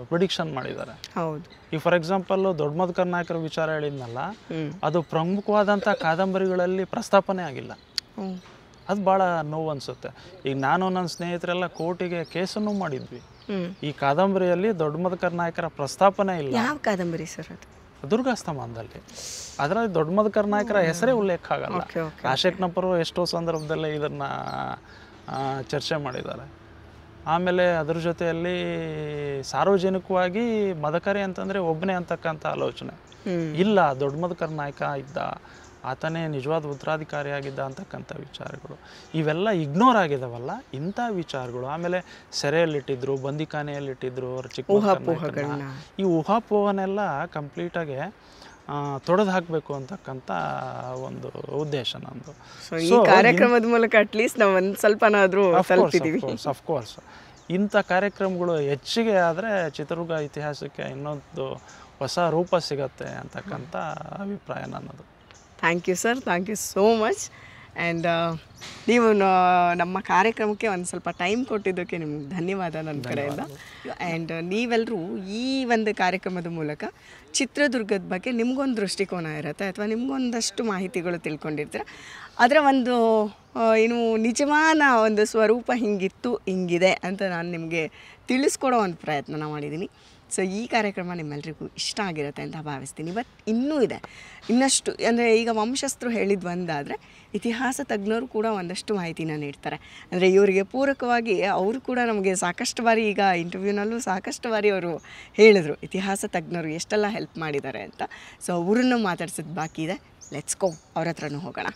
ಪ್ರಿಡಿಕ್ಷನ್ ಮಾಡಿದ್ದಾರೆ. ಹೌದು. ಈಗ ಫಾರ್ ಎಕ್ಸಾಂಪಲ್ಲು ದೊಡ್ಡ ಮಧುಕರ್ ನಾಯಕರ ವಿಚಾರ ಹೇಳಿದ್ನಲ್ಲ, ಅದು ಪ್ರಮುಖವಾದಂಥ ಕಾದಂಬರಿಗಳಲ್ಲಿ ಪ್ರಸ್ತಾಪನೆ ಆಗಿಲ್ಲ. ಅದು ಭಾಳ ನೋವು ಅನಿಸುತ್ತೆ. ಈಗ ನಾನು ನನ್ನ ಸ್ನೇಹಿತರೆಲ್ಲ ಕೋರ್ಟಿಗೆ ಕೇಸನ್ನು ಮಾಡಿದ್ವಿ. ಈ ಕಾದಂಬರಿಯಲ್ಲಿ ದೊಡ್ಡ ಮಧುಕರ್ ನಾಯಕರ ಪ್ರಸ್ತಾಪನೆ ಇಲ್ಲ. ಯಾವ ಕಾದಂಬರಿ ಸರ್ ಅದು? ದುರ್ಗಾಸ್ತಮಾನದಲ್ಲಿ. ಅದರಲ್ಲಿ ದೊಡ್ಡ ಮಧುಕರ್ ನಾಯಕರ ಹೆಸರೇ ಉಲ್ಲೇಖ ಆಗಲ್ಲ. ರಾಜಶೇಖರಪ್ಪರು ಎಷ್ಟೋ ಸಂದರ್ಭದಲ್ಲೇ ಇದನ್ನು ಚರ್ಚೆ ಮಾಡಿದ್ದಾರೆ. ಆಮೇಲೆ ಅದ್ರ ಜೊತೆಯಲ್ಲಿ ಸಾರ್ವಜನಿಕವಾಗಿ ಮದಕರಿ ಅಂತಂದರೆ ಒಬ್ಬನೇ ಅಂತಕ್ಕಂಥ ಆಲೋಚನೆ ಇಲ್ಲ. ದೊಡ್ಡ ಮಧುಕರ್ ನಾಯಕ ಇದ್ದ, ಆತನೇ ನಿಜವಾದ ಉತ್ತರಾಧಿಕಾರಿಯಾಗಿದ್ದ ಅಂತಕ್ಕಂಥ ವಿಚಾರಗಳು ಇವೆಲ್ಲ ಇಗ್ನೋರ್ ಆಗಿದಾವಲ್ಲ, ಇಂಥ ವಿಚಾರಗಳು. ಆಮೇಲೆ ಸೆರೆಯಲ್ಲಿಟ್ಟಿದ್ರು, ಬಂದಿಖಾನೆಯಲ್ಲಿಟ್ಟಿದ್ರು ಅವ್ರ ಚಿಕ್ಕ ಈ ಊಹಾಪೋಹನೆಲ್ಲ ಕಂಪ್ಲೀಟಾಗಿ ತೊಡೆದು ಹಾಕಬೇಕು ಅಂತಕ್ಕಂಥ ಒಂದು ಉದ್ದೇಶ ನಮ್ಮದು. ಈ ಕಾರ್ಯಕ್ರಮದ ಮೂಲಕ ಅಟ್ಲೀಸ್ಟ್ ನಾವು ಒಂದು ಸ್ವಲ್ಪನಾದರೂ ತಲುಪಿದ್ದೀವಿ. ಅಫ್ಕೋರ್ಸ್ ಇಂಥ ಕಾರ್ಯಕ್ರಮಗಳು ಹೆಚ್ಚಿಗೆ ಆದರೆ ಚಿತ್ರದುರ್ಗ ಇತಿಹಾಸಕ್ಕೆ ಇನ್ನೊಂದು ಹೊಸ ರೂಪ ಸಿಗತ್ತೆ ಅಂತಕ್ಕಂಥ ಅಭಿಪ್ರಾಯ ನನ್ನದು. Thank you sir, thank you so much. And ನೀವು ನಮ್ಮ ಕಾರ್ಯಕ್ರಮಕ್ಕೆ ಒಂದು ಸ್ವಲ್ಪ ಟೈಮ್ ಕೊಟ್ಟಿದ್ದಕ್ಕೆ ನಿಮ್ಗೆ ಧನ್ಯವಾದ ನನ್ನ ಕಡೆಯಿಂದ. ಆ್ಯಂಡ್ ನೀವೆಲ್ಲರೂ ಈ ಒಂದು ಕಾರ್ಯಕ್ರಮದ ಮೂಲಕ ಚಿತ್ರದುರ್ಗದ ಬಗ್ಗೆ ನಿಮಗೊಂದು ದೃಷ್ಟಿಕೋನ ಇರುತ್ತೆ, ಅಥವಾ ನಿಮಗೊಂದಷ್ಟು ಮಾಹಿತಿಗಳು ತಿಳ್ಕೊಂಡಿರ್ತೀರ. ಅದರ ಒಂದು ಏನು ನಿಜವಾದ ಒಂದು ಸ್ವರೂಪ ಹಿಂಗಿತ್ತು, ಹಿಂಗಿದೆ ಅಂತ ನಾನು ನಿಮಗೆ ತಿಳಿಸ್ಕೊಡೋ ಒಂದು ಪ್ರಯತ್ನ ಮಾಡಿದ್ದೀನಿ. ಸೊ ಈ ಕಾರ್ಯಕ್ರಮ ನಿಮ್ಮೆಲ್ಲರಿಗೂ ಇಷ್ಟ ಆಗಿರುತ್ತೆ ಅಂತ ಭಾವಿಸ್ತೀನಿ. ಬಟ್ ಇನ್ನೂ ಇದೆ, ಇನ್ನಷ್ಟು. ಅಂದರೆ ಈಗ ವಂಶಸ್ಥರು ಹೇಳಿದ್ದು ಒಂದಾದರೆ, ಇತಿಹಾಸ ತಜ್ಞರು ಕೂಡ ಒಂದಷ್ಟು ಮಾಹಿತಿನ ನೀಡ್ತಾರೆ. ಅಂದರೆ ಇವರಿಗೆ ಪೂರಕವಾಗಿ ಅವರು ಕೂಡ ನಮಗೆ ಸಾಕಷ್ಟು ಬಾರಿ, ಈಗ ಇಂಟರ್ವ್ಯೂನಲ್ಲೂ ಸಾಕಷ್ಟು ಬಾರಿ ಅವರು ಹೇಳಿದರು ಇತಿಹಾಸ ತಜ್ಞರು ಎಷ್ಟೆಲ್ಲ ಹೆಲ್ಪ್ ಮಾಡಿದ್ದಾರೆ ಅಂತ. ಸೊ ಅವರನ್ನು ಮಾತಾಡ್ಸೋದು ಬಾಕಿ ಇದೆ. ಲೆಟ್ಸ್ ಗೋ, ಅವ್ರ ಹತ್ರನೂ ಹೋಗೋಣ.